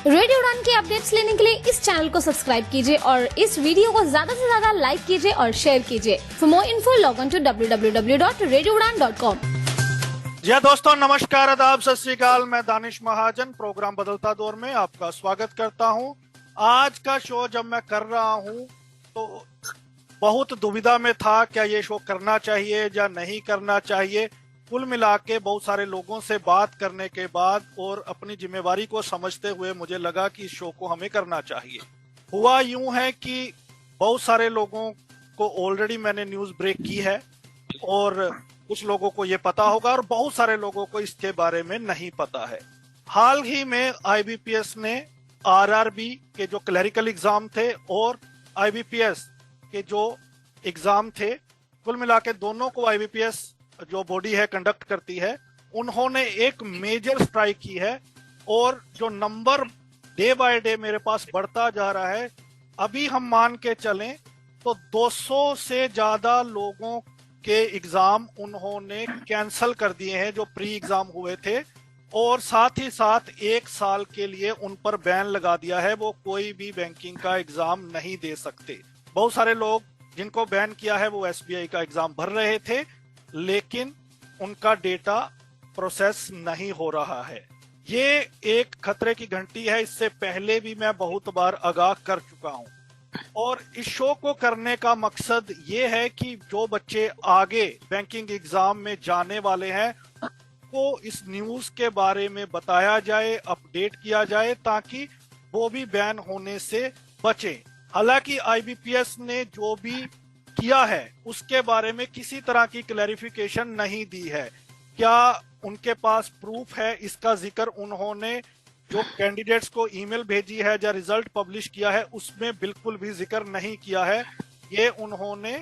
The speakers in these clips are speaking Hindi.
रेडियो उड़ान के अपडेट्स लेने के लिए इस चैनल को सब्सक्राइब कीजिए और इस वीडियो को ज्यादा से ज्यादा लाइक कीजिए और शेयर कीजिए। For more info log on to www.radioudan.com। जी दोस्तों, नमस्कार, आदाब, सत श्री अकाल। मैं दानिश महाजन प्रोग्राम बदलता दौर में आपका स्वागत करता हूं। आज का शो जब मैं कर रहा हूं तो बहुत दुविधा में था, क्या ये शो करना चाहिए या नहीं करना चाहिए। कुल मिला के बहुत सारे लोगों से बात करने के बाद और अपनी जिम्मेवारी को समझते हुए मुझे लगा कि इस शो को हमें करना चाहिए। हुआ यूं है कि बहुत सारे लोगों को ऑलरेडी मैंने न्यूज़ ब्रेक की है और कुछ लोगों को ये पता होगा और बहुत सारे लोगों को इसके बारे में नहीं पता है। हाल ही में आईबीपीएस ने आरआरबी के जो क्लरिकल एग्जाम थे और आईबीपीएस के जो एग्जाम थे, कुल मिला के दोनों को आईबीपीएस जो बॉडी है कंडक्ट करती है, उन्होंने एक मेजर स्ट्राइक की है और जो नंबर डे बाय डे मेरे पास बढ़ता जा रहा है, अभी हम मान के चलें तो 200 से ज्यादा लोगों के एग्जाम उन्होंने कैंसिल कर दिए हैं जो प्री एग्जाम हुए थे, और साथ ही साथ 1 साल के लिए उन पर बैन लगा दिया है। वो कोई भी बैंकिंग का एग्जाम नहीं दे सकते। बहुत सारे लोग जिनको बैन किया है वो एसबीआई का एग्जाम भर रहे थे, लेकिन उनका डेटा प्रोसेस नहीं हो रहा है। ये एक खतरे की घंटी है। इससे पहले भी मैं बहुत बार आगाह कर चुका हूं और इस शो को करने का मकसद ये है कि जो बच्चे आगे बैंकिंग एग्जाम में जाने वाले हैं को इस न्यूज के बारे में बताया जाए, अपडेट किया जाए, ताकि वो भी बैन होने से बचे। हालांकि आईबीपीएस ने जो भी किया है उसके बारे में किसी तरह की क्लैरिफिकेशन नहीं दी है। क्या उनके पास प्रूफ है, इसका जिक्र उन्होंने जो कैंडिडेट्स को ईमेल भेजी है या रिजल्ट पब्लिश किया है उसमें बिल्कुल भी जिक्र नहीं किया है। ये उन्होंने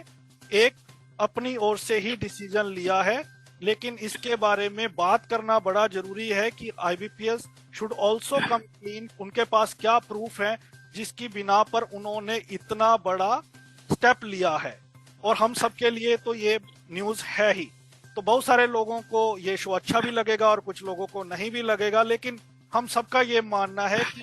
एक अपनी ओर से ही डिसीजन लिया है, लेकिन इसके बारे में बात करना बड़ा जरूरी है कि IBPS should also come clean. उनके पास क्या प्रूफ है जिसकी बिना पर उन्होंने इतना बड़ा स्टेप लिया है, और हम सबके लिए तो ये न्यूज है ही। तो बहुत सारे लोगों को ये शो अच्छा भी लगेगा और कुछ लोगों को नहीं भी लगेगा, लेकिन हम सबका ये मानना है कि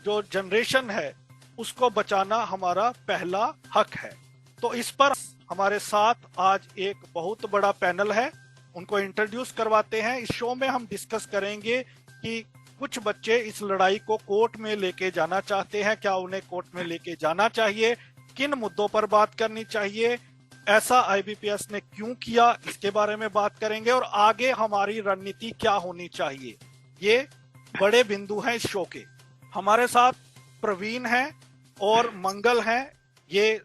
जो जनरेशन है उसको बचाना हमारा पहला हक है। तो इस पर हमारे साथ आज एक बहुत बड़ा पैनल है, उनको इंट्रोड्यूस करवाते हैं। इस शो में हम डिस्कस करेंगे कि कुछ बच्चे इस लड़ाई को कोर्ट में लेके जाना चाहते हैं, क्या उन्हें कोर्ट में लेके जाना चाहिए, किन मुद्दों पर बात करनी चाहिए, ऐसा आईबीपीएस ने क्यों किया, इसके बारे में बात करेंगे, और आगे हमारी रणनीति क्या होनी चाहिए। ये बड़े बिंदु हैं इस शो के। हमारे साथ प्रवीण हैं और मंगल हैं। ये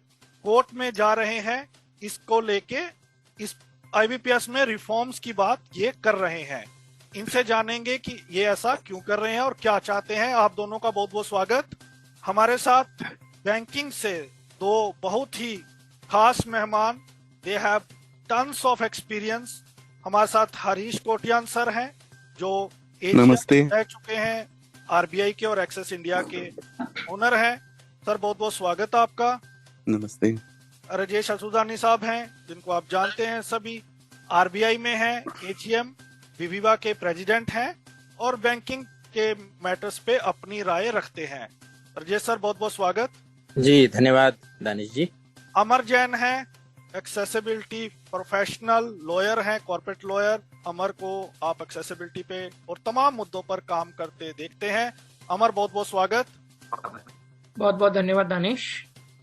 कोर्ट में जा रहे हैं, इसको लेके इस आईबीपीएस में रिफॉर्म्स की बात ये कर रहे हैं। इनसे जानेंगे कि ये ऐसा क्यों कर रहे हैं और क्या चाहते हैं। आप दोनों का बहुत बहुत स्वागत। हमारे साथ बैंकिंग से दो बहुत ही खास मेहमान, they have tons of experience. हमारे साथ हरीश कोटियान सर हैं जो नमस्ते रह चुके हैं, आरबीआई के और एक्सेस इंडिया के ओनर हैं। सर बहुत बहुत स्वागत आपका। नमस्ते। राजेश असुदानी साहब हैं जिनको आप जानते हैं, सभी आरबीआई में हैं, एजीएम विविवा के प्रेसिडेंट हैं और बैंकिंग के मैटर्स पे अपनी राय रखते हैं। राजेश सर बहुत बहुत स्वागत। जी धन्यवाद दानिश जी। अमर जैन हैं, एक्सेसिबिलिटी प्रोफेशनल लॉयर हैं, कॉर्पोरेट लॉयर। अमर को आप एक्सेसिबिलिटी पे और तमाम मुद्दों पर काम करते देखते हैं। अमर बहुत बहुत स्वागत। बहुत बहुत धन्यवाद दानिश।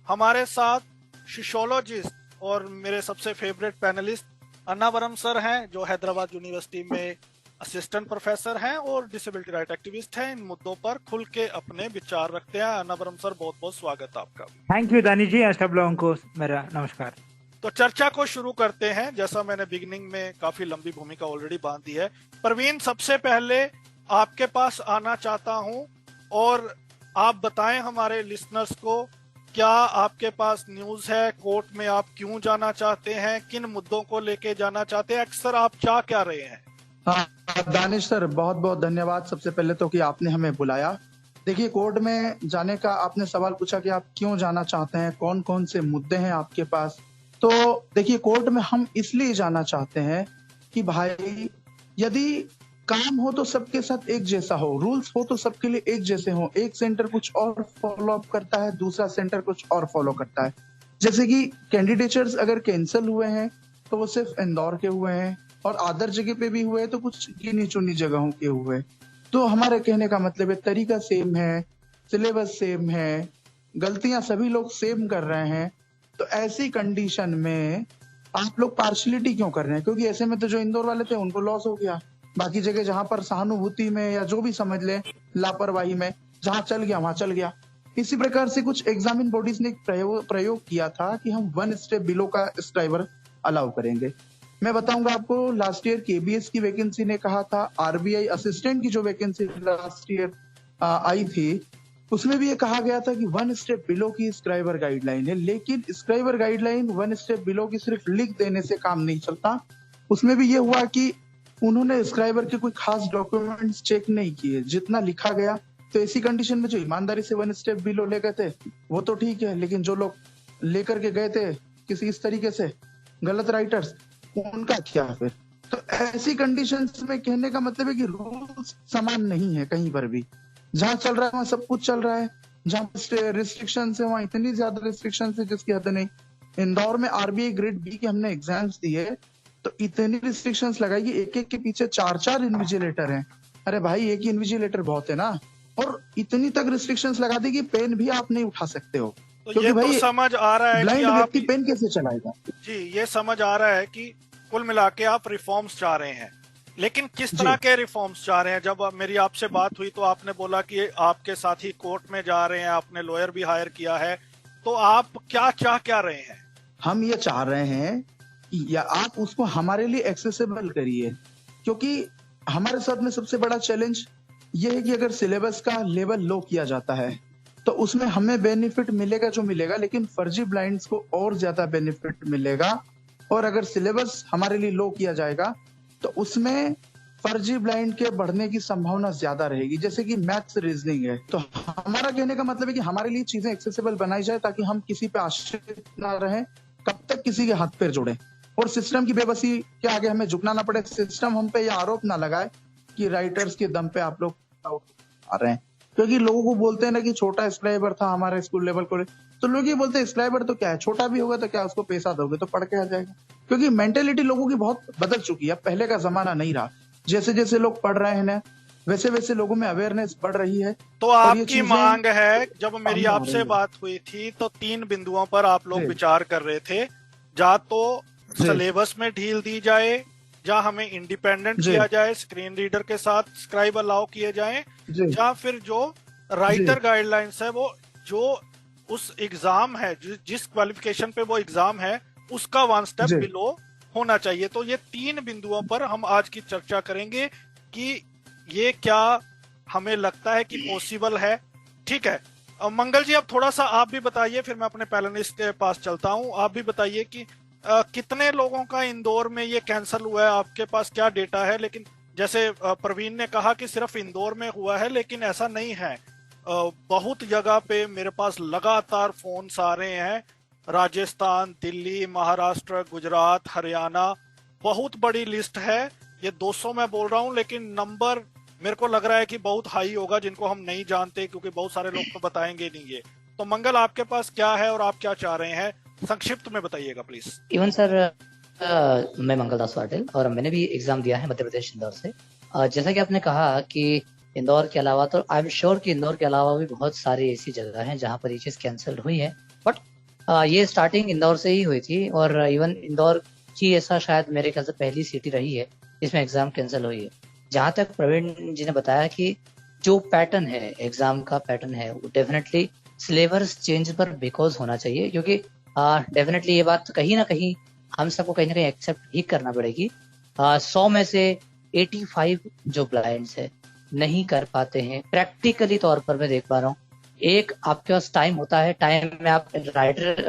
हमारे साथ सोशियोलॉजिस्ट और मेरे सबसे फेवरेट पैनलिस्ट अन्नावरम सर हैं जो हैदराबाद यूनिवर्सिटी में असिस्टेंट प्रोफेसर हैं और डिसेबिलिटी राइट एक्टिविस्ट हैं। इन मुद्दों पर खुल के अपने विचार रखते हैं। अन्नावरम सर बहुत बहुत स्वागत आपका। थैंक यू दानिश जी, सब लोगों को मेरा नमस्कार। तो चर्चा को शुरू करते हैं। जैसा मैंने बिगिनिंग में काफी लंबी भूमिका ऑलरेडी बांध दी है। प्रवीण, सबसे पहले आपके पास आना चाहता हूं और आप बताएं हमारे लिसनर्स को, क्या आपके पास न्यूज है, कोर्ट में आप क्यों जाना चाहते हैं, किन मुद्दों को लेके जाना चाहते हैं, अक्सर आप चाह क्या रहे हैं। दानिश सर बहुत बहुत धन्यवाद सबसे पहले तो कि आपने हमें बुलाया। देखिए, कोर्ट में जाने का आपने सवाल पूछा कि आप क्यों जाना चाहते हैं, कौन कौन से मुद्दे हैं आपके पास। तो देखिए, कोर्ट में हम इसलिए जाना चाहते हैं कि भाई यदि काम हो तो सबके साथ एक जैसा हो, रूल्स हो तो सबके लिए एक जैसे हो। एक सेंटर कुछ और फॉलो अप करता है, दूसरा सेंटर कुछ और फॉलो करता है। जैसे कि कैंडिडेचर्स अगर कैंसिल हुए हैं तो वो सिर्फ इंदौर के हुए हैं, और अदर जगह पे भी हुए हैं तो कुछ गिनी चुनी जगहों के हुए। तो हमारे कहने का मतलब है तरीका सेम है, सिलेबस सेम है, गलतियां सभी लोग सेम कर रहे हैं। तो ऐसी कंडीशन में आप लोग पार्शलिटी क्यों कर रहे हैं? क्योंकि ऐसे में तो जो इंदौर वाले थे उनको लॉस हो गया, बाकी जगह जहां पर सहानुभूति में या जो भी समझ ले लापरवाही में जहां चल गया वहां चल गया। इसी प्रकार से कुछ एग्जामिन बॉडीज ने एक प्रयोग किया था कि हम 1 स्टेप बिलो का स्क्राइबर अलाउ करेंगे। मैं बताऊंगा आपको, लास्ट ईयर केबीएस की वैकेंसी ने कहा था, आरबीआई असिस्टेंट की जो वैकेंसी लास्ट ईयर आई थी उसमें भी ये कहा गया था कि 1 स्टेप बिलो की स्क्राइबर गाइडलाइन है। लेकिन स्क्राइबर गाइडलाइन 1 स्टेप बिलो की सिर्फ लिख देने से काम नहीं चलता। उसमें भी ये हुआ कि उन्होंने स्क्राइबर के कोई खास डॉक्यूमेंट्स चेक नहीं किए, जितना लिखा गया। तो ऐसी कंडीशन में जो ईमानदारी से 1 स्टेप बिलो ले गए थे वो तो ठीक है, लेकिन जो लोग लेकर के गए थे किसी इस तरीके से गलत राइटर्स, उनका क्या फिर? तो ऐसी कंडीशंस में कहने का मतलब है कि रूल्स समान नहीं है कहीं पर भी। जहां चल रहा है वहां सब कुछ चल रहा है, जहां रिस्ट्रिक्शन है वहां इतनी ज्यादा रिस्ट्रिक्शन है जिसकी हद नहीं। इंदौर में आरबीआई ग्रेड बी के हमने एग्जाम्स दिए तो इतनी रिस्ट्रिक्शंस लगाई कि एक एक के पीछे 4-4 इन्विजिलेटर हैं। अरे भाई, एक ही इन्विजिलेटर बहुत है ना। और इतनी तक रिस्ट्रिक्शंस लगा दी कि पेन भी आप नहीं उठा सकते हो। तो ये तो समझ आ रहा है कि ब्लाइंड आप व्यक्ति पेन कैसे चलाएगा? जी, ये समझ आ रहा है कि कुल मिला के आप रिफॉर्म्स चाह रहे हैं, लेकिन किस तरह के रिफॉर्म्स चाह रहे हैं? जब मेरी आपसे बात हुई तो आपने बोला कि आपके साथी कोर्ट में जा रहे हैं, आपने लॉयर भी हायर किया है, तो आप क्या रहे हैं? हम ये चाह रहे हैं कि या आप उसको हमारे लिए एक्सेसिबल करिए, क्योंकि हमारे साथ में सबसे बड़ा चैलेंज ये है कि अगर सिलेबस का लेवल लो किया जाता है तो उसमें हमें बेनिफिट मिलेगा जो मिलेगा, लेकिन फर्जी ब्लाइंड्स को और ज्यादा बेनिफिट मिलेगा। और अगर सिलेबस हमारे लिए लो किया जाएगा तो उसमें फर्जी ब्लाइंड के बढ़ने की संभावना ज्यादा रहेगी। जैसे कि मैथ्स, रीजनिंग है, तो हमारा कहने का मतलब है कि हमारे लिए चीजें एक्सेसिबल बनाई जाए ताकि हम किसी पे आश्रित ना रहें, कब तक किसी के हाथ पैर जोड़े और सिस्टम की बेबसी के आगे हमें झुकना ना पड़े। सिस्टम हम पे यह आरोप ना लगाए कि राइटर्स के दम पे आप लोग आ रहे हैं। क्योंकि लोगों को बोलते हैं ना कि छोटा स्क्राइबर था हमारे स्कूल लेवल को, तो लोग ये बोलते हैं स्क्राइबर तो क्या है, छोटा भी होगा तो क्या उसको पैसा दोगे तो पढ़ के आ जाएगा। क्योंकि मेंटेलिटी लोगों की बहुत बदल चुकी है, पहले का जमाना नहीं रहा। जैसे जैसे लोग पढ़ रहे हैं ना वैसे वैसे लोगों में अवेयरनेस बढ़ रही है। तो आपकी मांग है, जब मेरी आपसे बात हुई थी तो 3 बिंदुओं पर आप लोग विचार कर रहे थे, या तो सिलेबस में ढील दी जाए, या हमें इंडिपेंडेंट किया जाए, स्क्रीन रीडर के साथ स्क्राइब अलाउ किए जाएं, या फिर जो राइटर गाइडलाइंस है वो जो उस एग्जाम है जिस क्वालिफिकेशन पे वो एग्जाम है उसका 1 स्टेप बिलो होना चाहिए। तो ये 3 बिंदुओं पर हम आज की चर्चा करेंगे कि ये क्या हमें लगता है कि पॉसिबल है। ठीक है मंगल जी, अब थोड़ा सा आप भी बताइए, फिर मैं अपने पैनलिस्ट के पास चलता हूँ। आप भी बताइए कि कितने लोगों का इंदौर में ये कैंसिल हुआ है, आपके पास क्या डेटा है? लेकिन जैसे प्रवीण ने कहा कि सिर्फ इंदौर में हुआ है, लेकिन ऐसा नहीं है। बहुत जगह पे मेरे पास लगातार फोन्स आ रहे हैं, राजस्थान, दिल्ली, महाराष्ट्र, गुजरात, हरियाणा, बहुत बड़ी लिस्ट है। ये 200 मैं बोल रहा हूँ, लेकिन नंबर मेरे को लग रहा है कि बहुत हाई होगा जिनको हम नहीं जानते, क्योंकि बहुत सारे लोग तो बताएंगे नहीं ये। तो मंगल, आपके पास क्या है और आप क्या चाह रहे हैं, संक्षिप्त में बताइएगा प्लीज। इवन सर, मैं मंगल दास पाटिल और मैंने भी एग्जाम दिया है मध्य प्रदेश इंदौर से। जैसा कि आपने कहा कि इंदौर के अलावा, तो आई एम श्योर कि इंदौर के अलावा भी बहुत सारी ऐसी जगह हैं जहां पर ये चीज कैंसिल हुई है, बट ये स्टार्टिंग इंदौर से ही हुई थी। और इवन इंदौर की ऐसा शायद मेरे ख्याल से पहली सिटी रही है जिसमें एग्जाम कैंसिल हुई है। जहां तक प्रवीण जी ने बताया कि जो पैटर्न है, एग्जाम का पैटर्न है, वो डेफिनेटली सिलेबस चेंज पर बिकॉज होना चाहिए, क्योंकि डेफिनेटली ये बात कहीं ना कहीं हम सबको कहीं ना कहीं एक्सेप्ट ही करना पड़ेगी। 100 में से 85 जो ब्लाइंड्स है नहीं कर पाते हैं। प्रैक्टिकली तौर पर मैं देख पा रहा हूँ, एक आपके पास टाइम होता है, टाइम में आप राइटर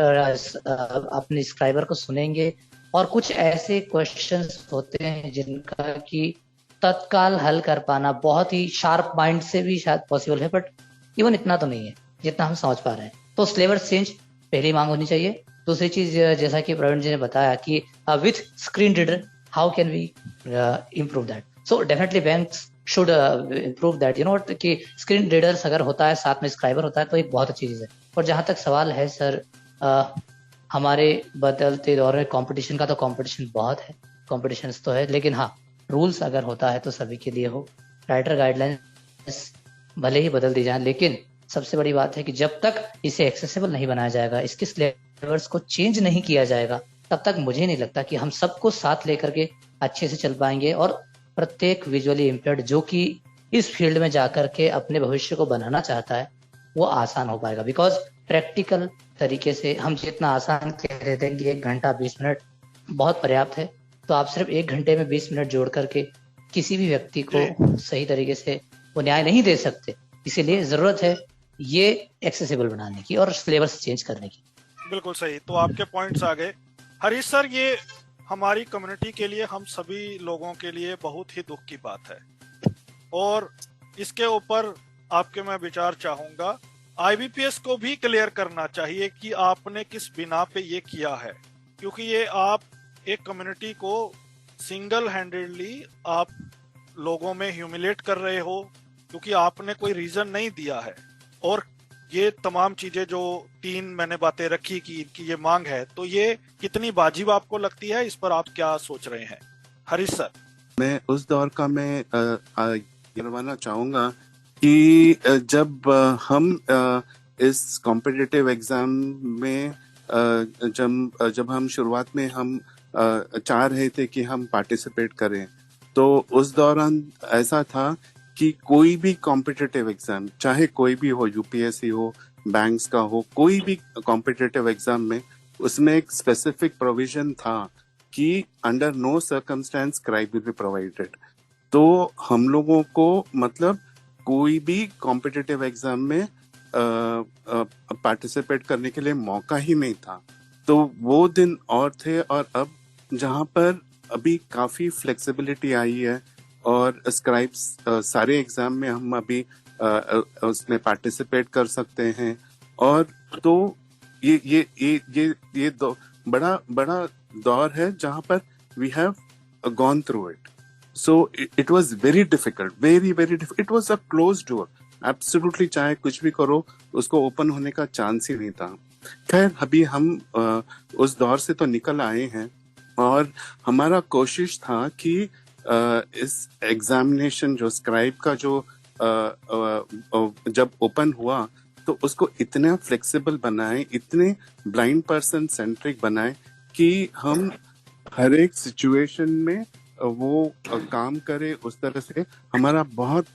अपने स्क्राइबर को सुनेंगे और कुछ ऐसे क्वेश्चंस होते हैं जिनका कि तत्काल हल कर पाना बहुत ही शार्प माइंड से भी शायद पॉसिबल है, बट इवन इतना तो नहीं है जितना हम समझ पा रहे हैं। तो सिलेबस चेंज पहली मांग होनी चाहिए। दूसरी चीज, जैसा कि प्रवीण जी ने बताया कि with screen reader how can we improve that. So definitely banks should improve that, you know कि स्क्रीन रीडर्स अगर होता है साथ में स्क्राइबर होता है तो एक बहुत अच्छी चीज़ है। और जहाँ तक सवाल है सर, हमारे बदलते दौर में कंपटीशन का तो कंपटीशन बहुत है, कंपटीशन तो है, लेकिन हाँ रूल्स अगर होता है तो सभी के लिए हो। राइटर गाइडलाइंस भले ही बदल दी जाए, लेकिन सबसे बड़ी बात है कि जब तक इसे एक्सेसिबल नहीं बनाया जाएगा, इसके सिलेबस को चेंज नहीं किया जाएगा, तब तक मुझे नहीं लगता कि हम सबको साथ लेकर के अच्छे से चल पाएंगे और प्रत्येक विजुअली इम्पेयर्ड जो कि इस फील्ड में जाकर के अपने भविष्य को बनाना चाहता है वो आसान हो पाएगा। बिकॉज प्रैक्टिकल तरीके से हम जितना आसान कह रहे थे कि 1 घंटा 20 मिनट बहुत पर्याप्त है, तो आप सिर्फ 1 घंटे में 20 मिनट जोड़ करके किसी भी व्यक्ति को सही तरीके से वो न्याय नहीं दे सकते। इसीलिए जरूरत है ये एक्सेसिबल बनाने की और सिलेबस चेंज करने की। बिल्कुल सही, तो आपके पॉइंट्स आ गए। हरीश सर, ये हमारी कम्युनिटी के लिए, हम सभी लोगों के लिए बहुत ही दुख की बात है और इसके ऊपर आपके मैं विचार चाहूंगा। आईबीपीएस को भी क्लियर करना चाहिए कि आपने किस बिना पे ये किया है, क्योंकि ये आप एक कम्युनिटी को सिंगल हैंडेडली आप लोगों में ह्यूमिलेट कर रहे हो, क्योंकि आपने कोई रीजन नहीं दिया है। और ये तमाम चीजें जो 3 मैंने बातें रखी कि इनकी ये मांग है, तो ये कितनी वाजिब आपको लगती है, इस पर आप क्या सोच रहे हैं हरीश सर? मैं उस दौर का मैं गिनवाना चाहूंगा कि जब हम इस कॉम्पिटिटिव एग्जाम में जब हम शुरुआत में हम चाह रहे थे कि हम पार्टिसिपेट करें, तो उस दौरान ऐसा था कि कोई भी कॉम्पिटिटिव एग्जाम, चाहे कोई भी हो, यूपीएससी हो, बैंक्स का हो, कोई भी कॉम्पिटिटिव एग्जाम में उसमें एक स्पेसिफिक प्रोविजन था कि under no circumstances cry will be provided. तो हम लोगों को मतलब कोई भी कॉम्पिटिटिव एग्जाम में पार्टिसिपेट करने के लिए मौका ही नहीं था। तो वो दिन और थे, और अब जहाँ पर अभी काफी फ्लेक्सिबिलिटी आई है और स्क्राइब्स सारे एग्जाम में हम अभी उसमें पार्टिसिपेट कर सकते हैं, और तो ये बड़ा दौर है जहाँ पर we have gone through it. So it was very difficult, very difficult. It was a close door, absolutely, चाहे कुछ भी करो उसको ओपन होने का चांस ही नहीं था। खैर, अभी हम उस दौर से तो निकल आए हैं, और हमारा कोशिश था कि इस एग्जामिनेशन जो स्क्राइब का जो जब ओपन हुआ तो उसको इतना फ्लेक्सिबल बनाए, इतने ब्लाइंड पर्सन सेंट्रिक बनाए कि हम हर एक सिचुएशन में वो काम करे। उस तरह से हमारा बहुत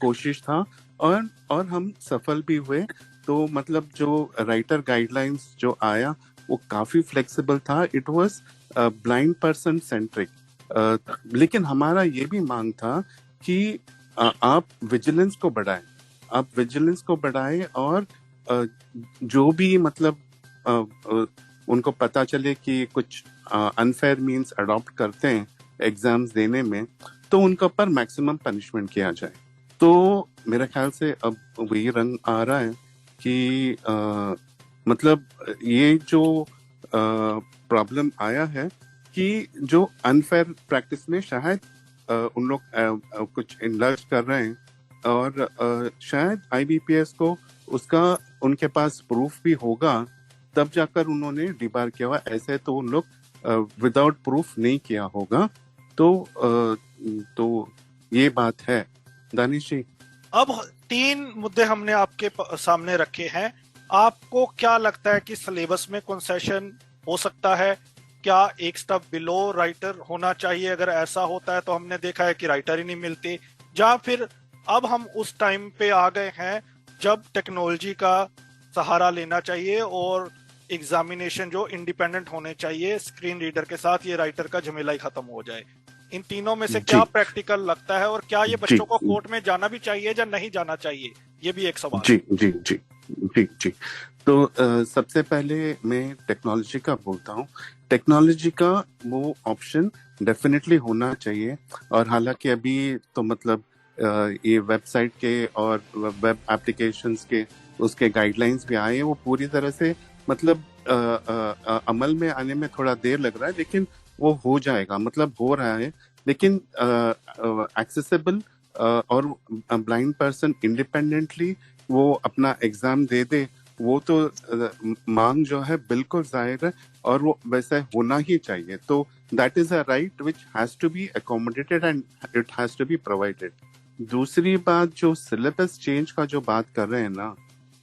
कोशिश था, और हम सफल भी हुए। तो मतलब जो राइटर गाइडलाइंस जो आया वो काफी फ्लेक्सिबल था। It was blind person centric, लेकिन हमारा ये भी मांग था कि आप विजिलेंस को बढ़ाएं, और जो भी मतलब उनको पता चले कि कुछ अनफेयर मींस अडॉप्ट करते हैं एग्जाम्स देने में, तो उनके ऊपर मैक्सिमम पनिशमेंट किया जाए। तो मेरे ख्याल से अब वही रंग आ रहा है कि मतलब ये जो प्रॉब्लम आया है कि जो अनफेयर प्रैक्टिस में शायद उन लोग कुछ इंडल्ज कर रहे हैं, और शायद आईबीपीएस को उसका उनके पास प्रूफ भी होगा, तब जाकर उन्होंने डिबार किया हुआ। ऐसे तो उन लोग विदाउट प्रूफ नहीं किया होगा। तो ये बात है। दानिश जी, अब 3 मुद्दे हमने आपके सामने रखे हैं। आपको क्या लगता है कि सिलेबस में कंसेशन हो सकता है? क्या एक स्टेप बिलो राइटर होना चाहिए? अगर ऐसा होता है तो हमने देखा है कि राइटर ही नहीं मिलते। या फिर अब हम उस टाइम पे आ गए हैं जब टेक्नोलॉजी का सहारा लेना चाहिए और एग्जामिनेशन जो इंडिपेंडेंट होने चाहिए, स्क्रीन रीडर के साथ ये राइटर का झमेला ही खत्म हो जाए। इन तीनों में से क्या प्रैक्टिकल लगता है, और क्या ये बच्चों को कोर्ट में जाना भी चाहिए या नहीं जाना चाहिए? ये भी एक सवाल। जी। तो सबसे पहले मैं टेक्नोलॉजी का बोलता हूँ। टेक्नोलॉजी का वो ऑप्शन डेफिनेटली होना चाहिए, और हालांकि अभी तो मतलब ये वेबसाइट के और वेब एप्लीकेशंस के उसके गाइडलाइंस भी आए हैं, वो पूरी तरह से मतलब अमल में आने में थोड़ा देर लग रहा है, लेकिन वो हो जाएगा, मतलब हो रहा है। लेकिन एक्सेसिबल और ब्लाइंड पर्सन इंडिपेंडेंटली वो अपना एग्जाम दे दे, वो तो मांग जो है बिल्कुल जाहिर है और वो वैसा होना ही चाहिए। तो that is a right which has to be accommodated and it has to be provided. दूसरी बात, जो सिलेबस चेंज का जो बात कर रहे हैं ना,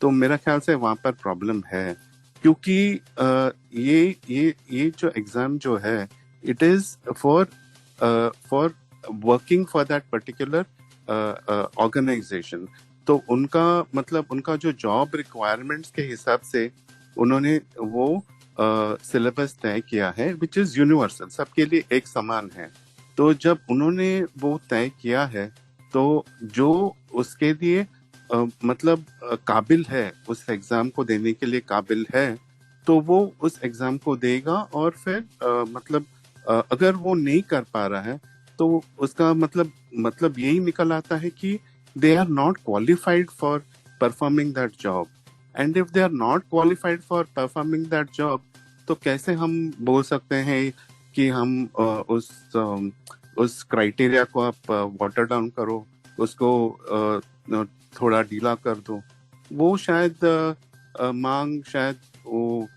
तो मेरा ख्याल से वहां पर प्रॉब्लम है, क्योंकि ये जो एग्जाम जो है it is for working for that particular organisation. तो उनका मतलब उनका जो जॉब रिक्वायरमेंट्स के हिसाब से उन्होंने वो सिलेबस तय किया है विच इज यूनिवर्सल, सबके लिए एक समान है। तो जब उन्होंने वो तय किया है तो जो उसके लिए मतलब काबिल है, उस एग्जाम को देने के लिए काबिल है, तो वो उस एग्जाम को देगा। और फिर मतलब अगर वो नहीं कर पा रहा है तो उसका मतलब यही निकल आता है कि they are not qualified for performing that job, and if they are not qualified for performing that job, तो कैसे हम बोल सकते हैं कि हम उस क्राइटेरिया को आप वाटर डाउन करो, उसको थोड़ा ढीला कर दो। वो शायद मांग शायद वो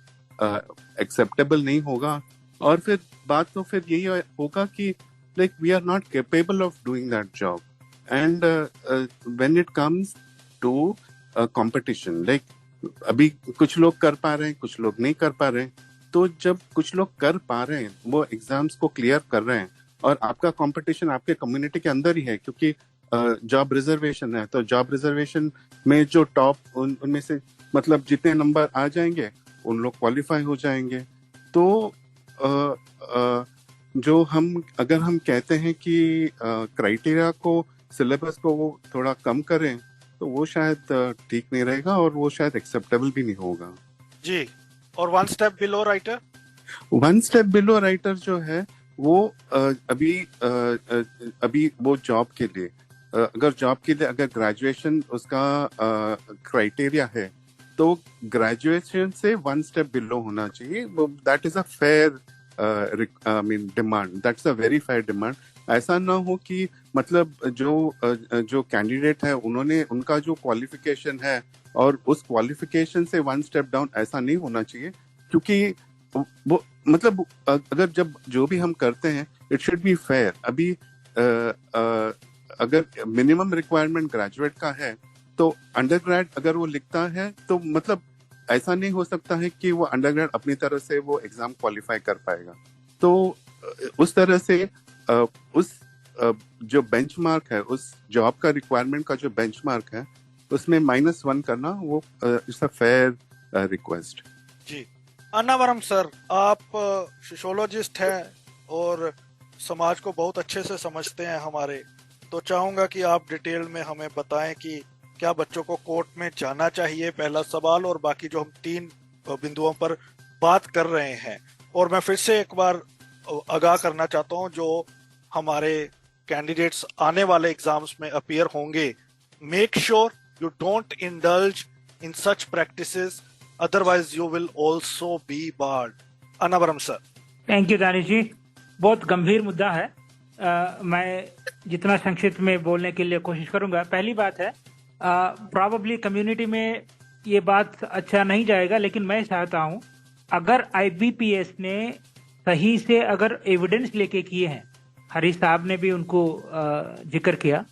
एक्सेप्टेबल नहीं होगा। और फिर बात तो फिर यही होगा कि like we are not capable of doing that job. And when it comes to competition, like अभी कुछ लोग कर पा रहे हैं, कुछ लोग नहीं कर पा रहे हैं। तो जब कुछ लोग कर पा रहे हैं, वो एग्जाम्स को क्लियर कर रहे हैं, और आपका कंपटीशन आपके कम्युनिटी के अंदर ही है, क्योंकि जॉब रिजर्वेशन है, तो जॉब रिजर्वेशन में जो टॉप उनमें से मतलब जितने नंबर आ जाएंगे उन लोग क्वालिफाई हो जाएंगे। तो जो अगर हम कहते हैं कि क्राइटेरिया को, सिलेबस को वो थोड़ा कम करें, तो वो शायद ठीक नहीं रहेगा और वो शायद एक्सेप्टेबल भी नहीं होगा। जी। और one step below writer, one step below writer जो है वो अभी वो जॉब के लिए, अगर ग्रेजुएशन उसका क्राइटेरिया है, तो ग्रेजुएशन से वन स्टेप बिलो होना चाहिए। That is a fair demand, that's a very fair demand. ऐसा ना हो कि मतलब जो कैंडिडेट है उनका जो क्वालिफिकेशन है और उस क्वालिफिकेशन से वन स्टेप डाउन, ऐसा नहीं होना चाहिए। क्योंकि वो मतलब अगर जो भी हम करते हैं इट शुड बी फेयर। अभी अगर मिनिमम रिक्वायरमेंट ग्रेजुएट का है, तो अंडरग्रेड अगर वो लिखता है, तो मतलब ऐसा नहीं हो सकता है कि वो अंडरग्रेड अपनी तरह से वो एग्जाम क्वालिफाई कर पाएगा। तो उस तरह से उस जो बेंचमार्क है, उस जॉब का रिक्वायरमेंट का जो बेंचमार्क है, उसमें -1 करना वो इट्स अ फेयर रिक्वेस्ट। जी। अन्नावरम सर, आप सोशियोलॉजिस्ट हैं और समाज को बहुत अच्छे से समझते हैं हमारे, तो चाहूंगा कि आप डिटेल में हमें बताएं कि क्या बच्चों को कोर्ट में जाना चाहिए, पहला सवाल, और बाकी जो हम 3 बिंदुओं पर बात कर रहे हैं। और मैं फिर से एक बार आगाह करना चाहता हूं, जो हमारे कैंडिडेट्स आने वाले एग्जाम्स में अपीयर होंगे, make sure you don't indulge in such practices, otherwise you will also be barred. Annavaram sir. Thank you Danish ji, बहुत गंभीर मुद्दा है। मैं जितना संक्षिप्त में बोलने के लिए कोशिश करूंगा। पहली बात है, प्रॉबेबली कम्युनिटी में ये बात अच्छा नहीं जाएगा, लेकिन मैं चाहता हूं अगर IBPS ने सही से अगर एविडेंस लेके किए हैं, हरीश साहब ने भी उनको जिक्र किया,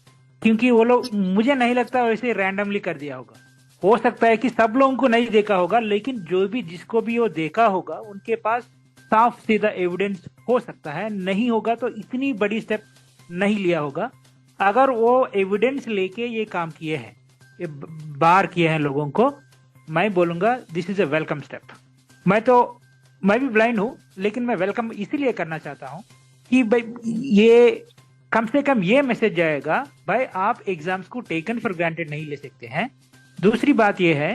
क्योंकि वो लोग, मुझे नहीं लगता वैसे रैंडमली कर दिया होगा। हो सकता है कि सब लोगों को नहीं देखा होगा, लेकिन जिसको भी वो देखा होगा उनके पास साफ सीधा एविडेंस हो सकता है। नहीं होगा तो इतनी बड़ी स्टेप नहीं लिया होगा। अगर वो एविडेंस लेके ये काम किए हैं, ये बार किए हैं लोगों को, मैं बोलूंगा this is a welcome step. मैं भी ब्लाइंड हूं, लेकिन मैं वेलकम इसीलिए करना चाहता हूं कि भाई ये कम से कम ये मैसेज जाएगा, भाई आप एग्जाम्स को टेकन फॉर ग्रांटेड नहीं ले सकते हैं। दूसरी बात ये है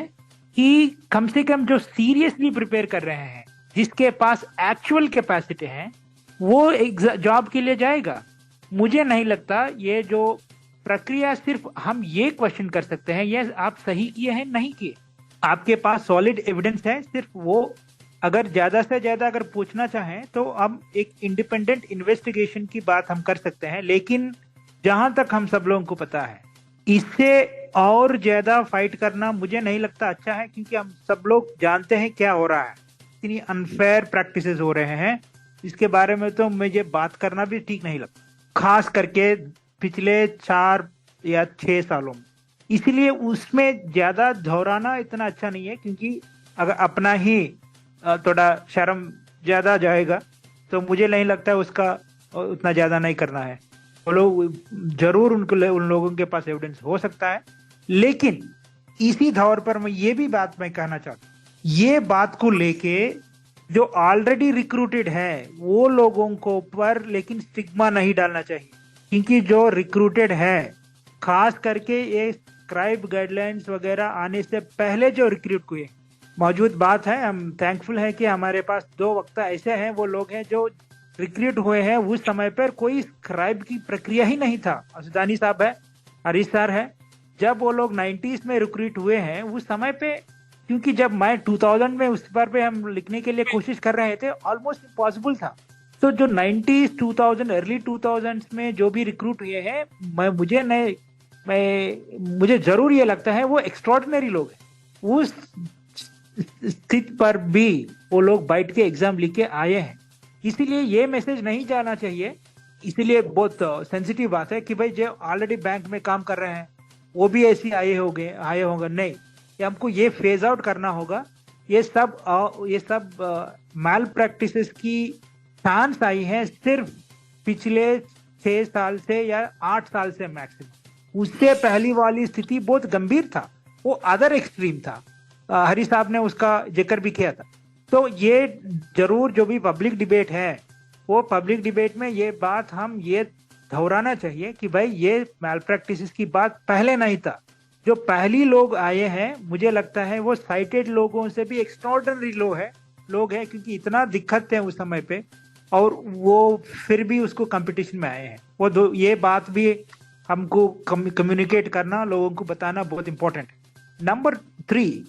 कि कम से कम जो सीरियसली प्रिपेयर कर रहे हैं, जिसके पास एक्चुअल कैपेसिटी है, वो जॉब के लिए जाएगा। मुझे नहीं लगता ये जो प्रक्रिया, सिर्फ हम ये क्वेश्चन कर सकते हैं ये आप सही किए हैं नहीं किए। आपके पास सॉलिड एविडेंस है, सिर्फ वो अगर ज्यादा से ज्यादा अगर पूछना चाहें तो हम एक इंडिपेंडेंट इन्वेस्टिगेशन की बात हम कर सकते हैं, लेकिन जहां तक हम सब लोगों को पता है इससे और ज्यादा फाइट करना मुझे नहीं लगता अच्छा है, क्योंकि हम सब लोग जानते हैं क्या हो रहा है, इतनी अनफेयर प्रैक्टिसेस हो रहे हैं। इसके बारे में तो मुझे बात करना भी ठीक नहीं लगता, खास करके पिछले 4 या 6 सालों में। इसलिए उसमें ज्यादा दोहराना इतना अच्छा नहीं है, क्योंकि अगर अपना ही थोड़ा शर्म ज्यादा जाएगा तो मुझे नहीं लगता है उसका उतना ज्यादा नहीं करना है। वो लोग जरूर उन लोगों के पास एविडेंस हो सकता है, लेकिन इसी दौर पर मैं ये भी बात मैं कहना चाहता हूँ, ये बात को लेके जो ऑलरेडी रिक्रूटेड है वो लोगों को पर लेकिन स्टिग्मा नहीं डालना चाहिए, क्योंकि जो रिक्रूटेड है खास करके ये स्क्राइब गाइडलाइंस वगैरह आने से पहले जो रिक्रूट हुए, मौजूद बात है, हम थैंकफुल है कि हमारे पास 2 वक्ता ऐसे हैं, वो लोग हैं जो रिक्रूट हुए हैं उस समय पर कोई स्क्राइब की प्रक्रिया ही नहीं था। असदानी साहब है, हरीश सर है, जब वो लोग 90s में रिक्रूट हुए हैं उस समय पे, क्योंकि जब मैं 2000 में उस पर पे हम लिखने के लिए कोशिश कर रहे थे ऑलमोस्ट इम्पॉसिबल था। तो जो 90s 2000 अर्ली 2000s में जो भी रिक्रूट हुए हैं, मुझे जरूर ये लगता है वो एक्स्ट्रॉर्डिनरी लोग हैं। उस स्थिति पर भी वो लोग बैठ के एग्जाम लिख के आए हैं, इसीलिए ये मैसेज नहीं जाना चाहिए। इसीलिए बहुत सेंसिटिव बात है कि भाई जो ऑलरेडी बैंक में काम कर रहे हैं वो भी ऐसे आए होंगे नहीं, ये हमको ये फेज आउट करना होगा। ये सब मैल प्रैक्टिसेस की चांस आई है सिर्फ पिछले 6 साल से या 8 साल से मैक्सिमम। उससे पहली वाली स्थिति बहुत गंभीर था, वो अदर एक्सट्रीम था, हरी साहब ने उसका जिक्र भी किया था। तो ये जरूर जो भी पब्लिक डिबेट है वो पब्लिक डिबेट में ये बात हम ये दोहराना चाहिए कि भाई ये मैल प्रैक्टिसेस की बात पहले नहीं था। जो पहली लोग आए हैं मुझे लगता है वो साइटेड लोगों से भी एक्स्ट्रॉर्डिनरी लोग हैं, क्योंकि इतना दिक्कत थे उस समय पे और वो फिर भी उसको कंपटीशन में आए हैं। ये बात भी हमको कम्युनिकेट करना, लोगों को बताना बहुत इंपॉर्टेंट है। नंबर 3,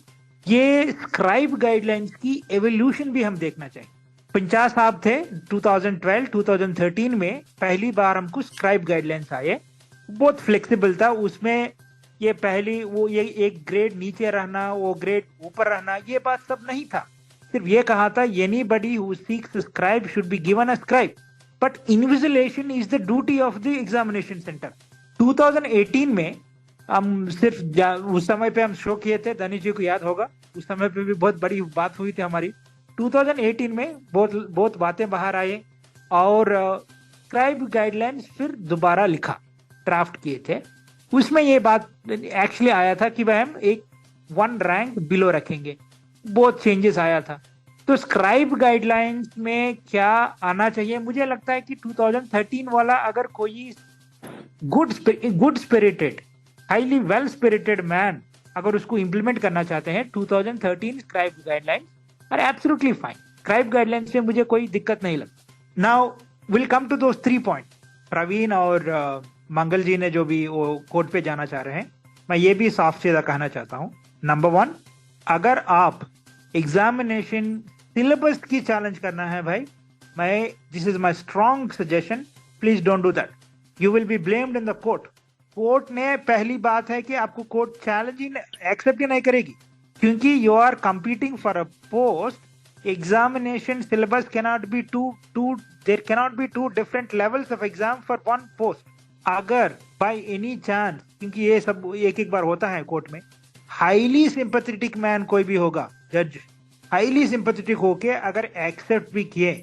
ये स्क्राइब गाइडलाइंस की एवोल्यूशन भी हम देखना चाहिए। 50 साहब थे 2012-2013 में पहली बार हमको स्क्राइब गाइडलाइंस आए, बहुत फ्लेक्सिबल था। उसमें ये एक ग्रेड नीचे रहना, वो ग्रेड ऊपर रहना, ये बात सब नहीं था। सिर्फ ये कहा था anybody who seeks scribe should be given a scribe, but invigilation is the duty of the examination centre. 2018 में हम सिर्फ उस समय पे हम शो किए थे, दानिश जी को याद होगा, उस समय पे भी बहुत बड़ी बात हुई थी हमारी। 2018 में बहुत बातें बाहर आए और स्क्राइब गाइडलाइंस फिर दोबारा लिखा, ड्राफ्ट किए थे। उसमें ये बात एक्चुअली आया था कि भाई हम एक 1 रैंक बिलो रखेंगे, बहुत चेंजेस आया था। तो स्क्राइब गाइडलाइंस में क्या आना चाहिए, मुझे लगता है कि 2013 वाला अगर कोई good spirited highly well spirited man अगर उसको इंप्लीमेंट करना चाहते हैं 2013 scribe guidelines are absolutely fine. Scribe guidelines से मुझे कोई दिक्कत नहीं लगती। Now will come to those 3 point. Praveen और मंगल जी ने जो भी वो कोर्ट पे जाना चाह रहे हैं, मैं ये भी साफ सीधा कहना चाहता हूँ। नंबर 1, अगर आप एग्जामिनेशन सिलेबस की चैलेंज करना है भाई, this is my strong suggestion, please don't do that, you will be blamed in the court. Court ने पहली बात है कि आपको कोर्ट चैलेंज ही एक्सेप्ट ही नहीं करेगी, क्योंकि you are competing for a post. Examination syllabus cannot be there cannot be 2 different levels of exam for 1 post. अगर बाय एनी चांस, क्योंकि ये सब एक बार होता है कोर्ट में, हाईली सिंपैथेटिक मैन कोई भी होगा, जज हाईली सिंपैथेटिक होके अगर एक्सेप्ट भी किए,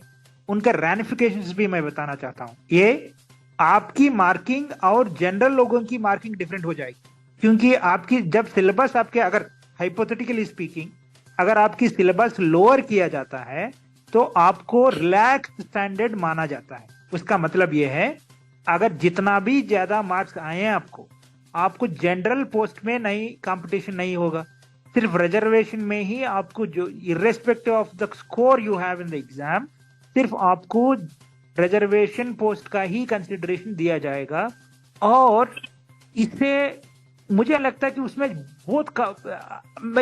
उनका रैनिफिकेशंस भी मैं बताना चाहता हूँ। ये आपकी मार्किंग और जनरल लोगों की मार्किंग डिफरेंट हो जाएगी, क्योंकि आपकी जब सिलेबस आपके, अगर हाइपोथेटिकली स्पीकिंग, अगर आपकी सिलेबस लोअर किया जाता है तो आपको रिलैक्स स्टैंडर्ड माना जाता है। उसका मतलब यह है अगर जितना भी ज्यादा मार्क्स आए हैं आपको जनरल पोस्ट में नहीं कंपटीशन नहीं होगा, सिर्फ रिजर्वेशन में ही आपको, जो irrespective of the score you have in the exam, सिर्फ आपको रिजर्वेशन पोस्ट का ही कंसिडरेशन दिया जाएगा। और इससे मुझे लगता है कि उसमें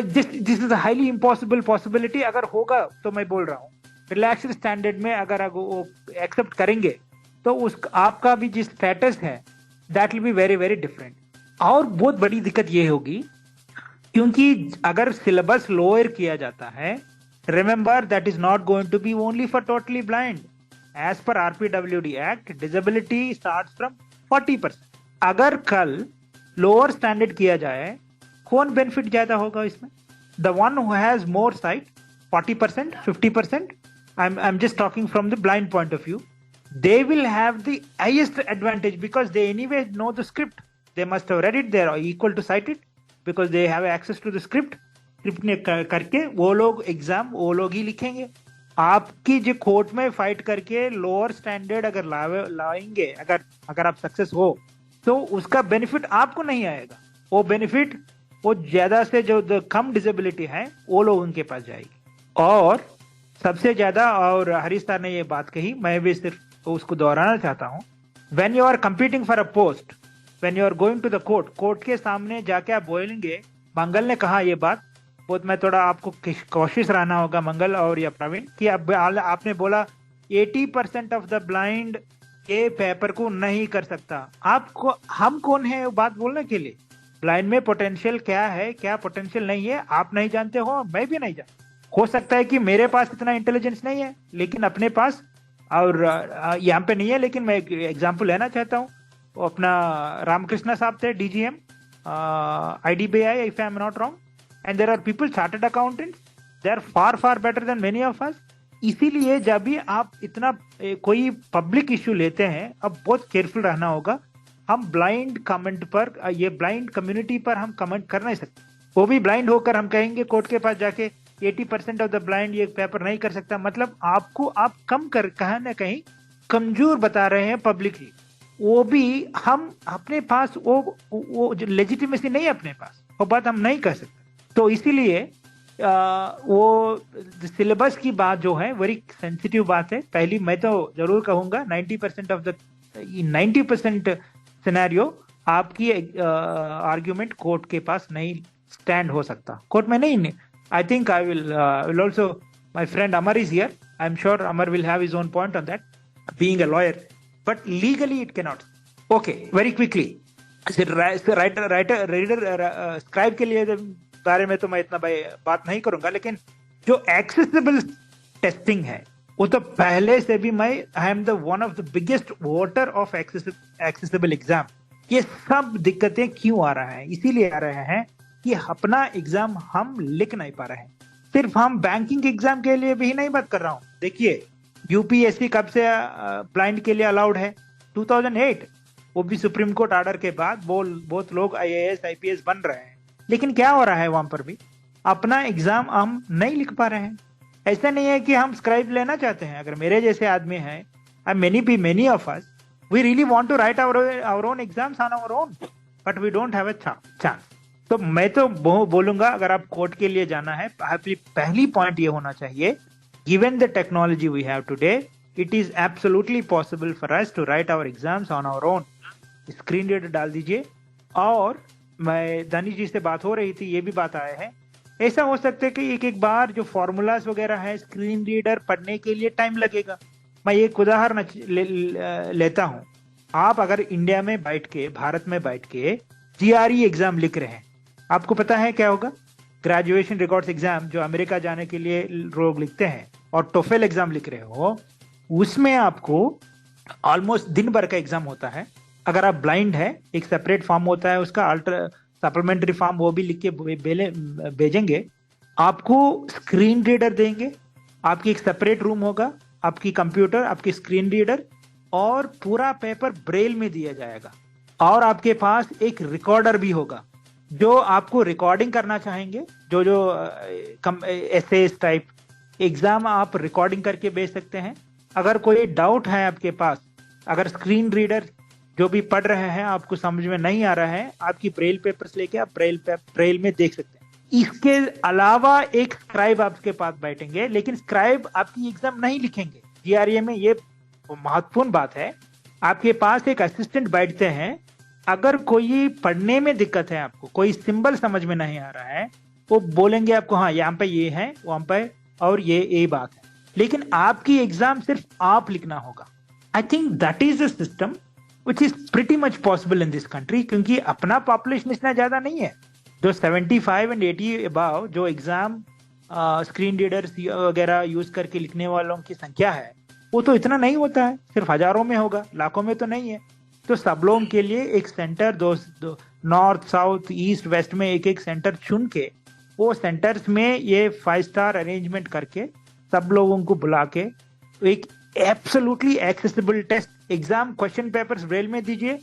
this is highly impossible possibility. अगर होगा तो मैं बोल रहा हूँ रिलैक्स्ड स्टैंडर्ड में अगर वो एक्सेप्ट करेंगे तो उस आपका भी जिस स्टेटस है that will be very very different. और बहुत बड़ी दिक्कत ये होगी क्योंकि अगर सिलेबस लोअर किया जाता है, remember that is not going to be only for totally blind. As per RPWD act disability starts from 40%। अगर कल लोअर स्टैंडर्ड किया जाए, कौन बेनिफिट ज्यादा होगा इसमें? The one who has more site 40%, 50%, I am just talking from the blind point of view, they will have the highest advantage because they anyway know the script. They must have read it. They are equal to cite it because they have access to the script. Script ने करके वो लोग एग्जाम वो लोग ही लिखेंगे। आपकी जो कोर्ट में फाइट करके लोअर स्टैंडर्ड अगर लाएंगे, अगर आप सक्सेस हो तो उसका बेनिफिट आपको नहीं आएगा। वो बेनिफिट वो ज्यादा से जो कम डिसेबिलिटी है वो लोग उनके पास जाएगी। और सबसे ज्यादा, और हरीश सर ने ये बात कही, मैं भी सिर्फ उसको दोहराना चाहता हूँ, when you are competing for a post, when you are going to the court के सामने जाके आप बोलेंगे, मंगल ने कहा ये बात, बहुत मैं थोड़ा आपको कोशिश रहना होगा मंगल और या प्रवीण, कि अब आपने बोला 80% ऑफ द ब्लाइंड ये पेपर को नहीं कर सकता। आपको हम कौन है वो बात बोलने के लिए? ब्लाइंड में पोटेंशियल क्या है, क्या पोटेंशियल नहीं है, आप नहीं जानते हो, मैं भी नहीं जानता। हो सकता है कि मेरे पास इतना इंटेलिजेंस नहीं है, लेकिन अपने पास, और यहाँ पे नहीं है, लेकिन मैं एक एग्जांपल लेना चाहता हूँ। वो अपना रामकृष्णा साहब थे DGM IDBI if I am not wrong, and there are people chartered accountants, they are far far better than many of us. इसीलिए जब भी आप इतना कोई पब्लिक इश्यू लेते हैं, अब बहुत केयरफुल रहना होगा। हम ब्लाइंड कमेंट पर, ये ब्लाइंड कम्युनिटी पर हम कमेंट कर नहीं सकते। वो भी ब्लाइंड होकर हम कहेंगे कोर्ट के पास जाके 80% ऑफ द ब्लाइंड ये पेपर नहीं कर सकता, मतलब आपको आप कम कर कहीं ना कहीं कमजोर बता रहे हैं पब्लिकली। वो भी हम अपने पास वो लेजिटिमेसी नहीं है अपने पास, वो बात हम नहीं कर सकते। तो इसीलिए वो सिलेबस की बात जो है वेरी सेंसिटिव बात है। पहली मैं तो जरूर कहूंगा 90% सिनेरियो आपकी आर्ग्यूमेंट कोर्ट के पास नहीं स्टैंड हो सकता, कोर्ट में नहीं। I think I will also, my friend Amar is here. I'm sure Amar will have his own point on that, being a lawyer. But legally it cannot. Okay, very quickly. Scribe के लिए बारे में तो मैं इतना बात नहीं करूंगा, लेकिन जो एक्सेसिबल टेस्टिंग है वो तो पहले से भी मैं I am the one of the biggest voter of accessible exam. ये सब दिक्कतें क्यों आ रहा है? इसीलिए आ रहे हैं कि अपना एग्जाम हम लिख नहीं पा रहे हैं। सिर्फ हम बैंकिंग एग्जाम के लिए भी नहीं बात कर रहा हूँ। देखिए UPSC कब से ब्लाइंड के लिए अलाउड है? 2008, वो भी सुप्रीम कोर्ट ऑर्डर के बाद बहुत लोग IAS IPS बन रहे हैं। लेकिन क्या हो रहा है वहां पर भी? अपना एग्जाम हम नहीं लिख पा रहे हैं। ऐसा नहीं है कि हम स्क्राइब लेना चाहते हैं। अगर मेरे जैसे आदमी हैं, many of us, we really want to write our own exams on our own, but we don't have a chance. तो मैं तो बोलूंगा अगर आप कोर्ट के लिए जाना है, पहली पॉइंट ये होना चाहिए, given the technology we have today, it is absolutely possible for us to write our exams on our own. Screen reader डाल दीजिए। और मैं दानिश जी से बात हो रही थी, ये भी बात आया है, ऐसा हो सकता है कि एक बार जो फॉर्मूलाज वगैरह है स्क्रीन रीडर पढ़ने के लिए टाइम लगेगा। मैं एक उदाहरण लेता हूँ। आप अगर इंडिया में बैठ के, भारत में बैठ के GRE एग्जाम लिख रहे हैं, आपको पता है क्या होगा? ग्रेजुएशन रिकॉर्ड्स एग्जाम जो अमेरिका जाने के लिए लोग लिखते हैं, और टोफेल एग्जाम लिख रहे हो, उसमें आपको ऑलमोस्ट दिन भर का एग्जाम होता है। अगर आप ब्लाइंड है, एक सेपरेट फॉर्म होता है उसका, सप्लीमेंट्री फॉर्म, वो भी लिख के भेजेंगे। आपको स्क्रीन रीडर देंगे, आपकी एक सेपरेट रूम होगा, आपकी कंप्यूटर, आपकी स्क्रीन रीडर, और पूरा पेपर ब्रेल में दिया जाएगा। और आपके पास एक रिकॉर्डर भी होगा जो आपको रिकॉर्डिंग करना चाहेंगे। जो एसेस टाइप एग्जाम आप रिकॉर्डिंग करके भेज सकते हैं। अगर कोई डाउट है आपके पास, अगर स्क्रीन रीडर जो भी पढ़ रहे हैं आपको समझ में नहीं आ रहा है, आपकी ब्रेल पेपर्स लेके आप ब्रेल में देख सकते हैं। इसके अलावा एक स्क्राइब आपके पास बैठेंगे, लेकिन स्क्राइब आपकी एग्जाम नहीं लिखेंगे। GRE में ये महत्वपूर्ण बात है। आपके पास एक असिस्टेंट बैठते हैं अगर कोई पढ़ने में दिक्कत है, आपको कोई सिंबल समझ में नहीं आ रहा है, वो बोलेंगे आपको हाँ यहाँ पे ये है, वहां पे और ये बात है, लेकिन आपकी एग्जाम सिर्फ आप लिखना होगा। I think that is a system which is pretty much possible in this country, क्योंकि अपना पॉपुलेशन इतना ज्यादा नहीं है। जो 75 एंड 80 अबाव जो एग्जाम स्क्रीन रीडर्स वगैरह यूज करके लिखने वालों की संख्या है, वो तो इतना नहीं होता है, सिर्फ हजारों में होगा, लाखों में तो नहीं है। तो सब लोगों के लिए एक सेंटर, दो नॉर्थ साउथ ईस्ट वेस्ट में एक सेंटर चुन के, वो सेंटर्स में ये 5 स्टार अरेंजमेंट करके सब लोगों को बुला के एक absolutely accessible test exam question papers braille में दीजिए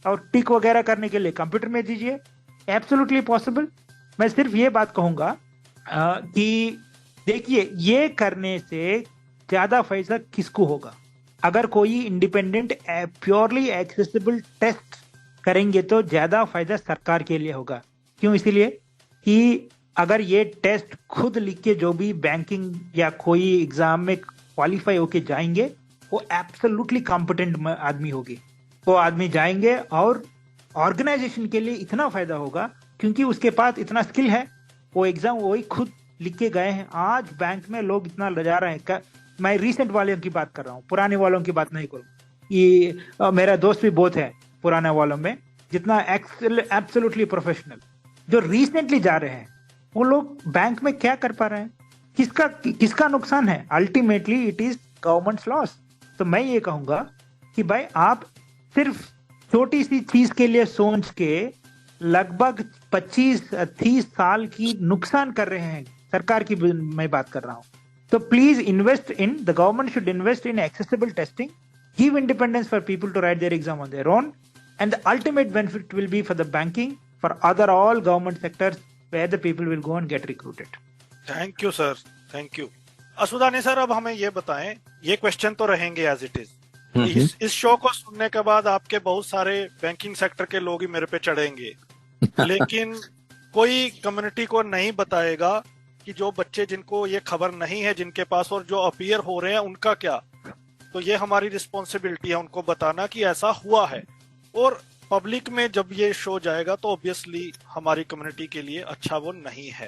और टिक वगैरह करने के लिए कंप्यूटर में दीजिए। Absolutely possible. मैं सिर्फ ये बात कहूंगा कि देखिए, ये करने से ज्यादा फायदा किसको होगा? अगर कोई इंडिपेंडेंट प्योरली एक्सेसिबल टेस्ट करेंगे तो ज्यादा फायदा सरकार के लिए होगा। क्यों? इसीलिए कि अगर ये टेस्ट खुद लिख के जो भी बैंकिंग या कोई एग्जाम में क्वालिफाई होके जाएंगे, वो एब्सोल्युटली कॉम्पिटेंट आदमी होगी। वो आदमी जाएंगे और ऑर्गेनाइजेशन के लिए इतना फायदा होगा क्योंकि उसके पास इतना स्किल है। वो एग्जाम वही खुद लिख के गए हैं। आज बैंक में लोग इतना लजा रहे हैं। मैं रिसेंट वालों की बात कर रहा हूँ, पुराने वालों की बात नहीं करूँ। ये मेरा दोस्त भी बहुत है पुराने वालों में, जितना एब्सोल्युटली प्रोफेशनल। जो रिसेंटली जा रहे हैं वो लोग बैंक में क्या कर पा रहे हैं? किसका नुकसान है? Ultimately it is governments loss. तो मैं ये कहूंगा कि भाई आप सिर्फ छोटी सी चीज के लिए सोच के लगभग 25-30 साल की नुकसान कर रहे हैं। सरकार की मैं बात कर रहा हूं। तो please invest in, the government should invest in accessible testing, give independence for people to write their exam on their own, and the ultimate benefit will be for the banking, for other all government sectors where the people will go and get recruited. Thank you sir, thank you. Asudani sir, अब हमें ये बताएं, ये क्वेश्चन तो रहेंगे एज इट इज। इस शो को सुनने के बाद आपके बहुत सारे बैंकिंग सेक्टर के लोग ही मेरे पे चढ़ेंगे, लेकिन कोई कम्युनिटी को नहीं बताएगा कि जो बच्चे जिनको ये खबर नहीं है जिनके पास और जो अपीयर हो रहे हैं उनका क्या। तो ये हमारी रिस्पॉन्सिबिलिटी है उनको बताना कि ऐसा हुआ है। और पब्लिक में जब ये शो जाएगा तो ऑब्वियसली हमारी कम्युनिटी के लिए अच्छा वो नहीं है।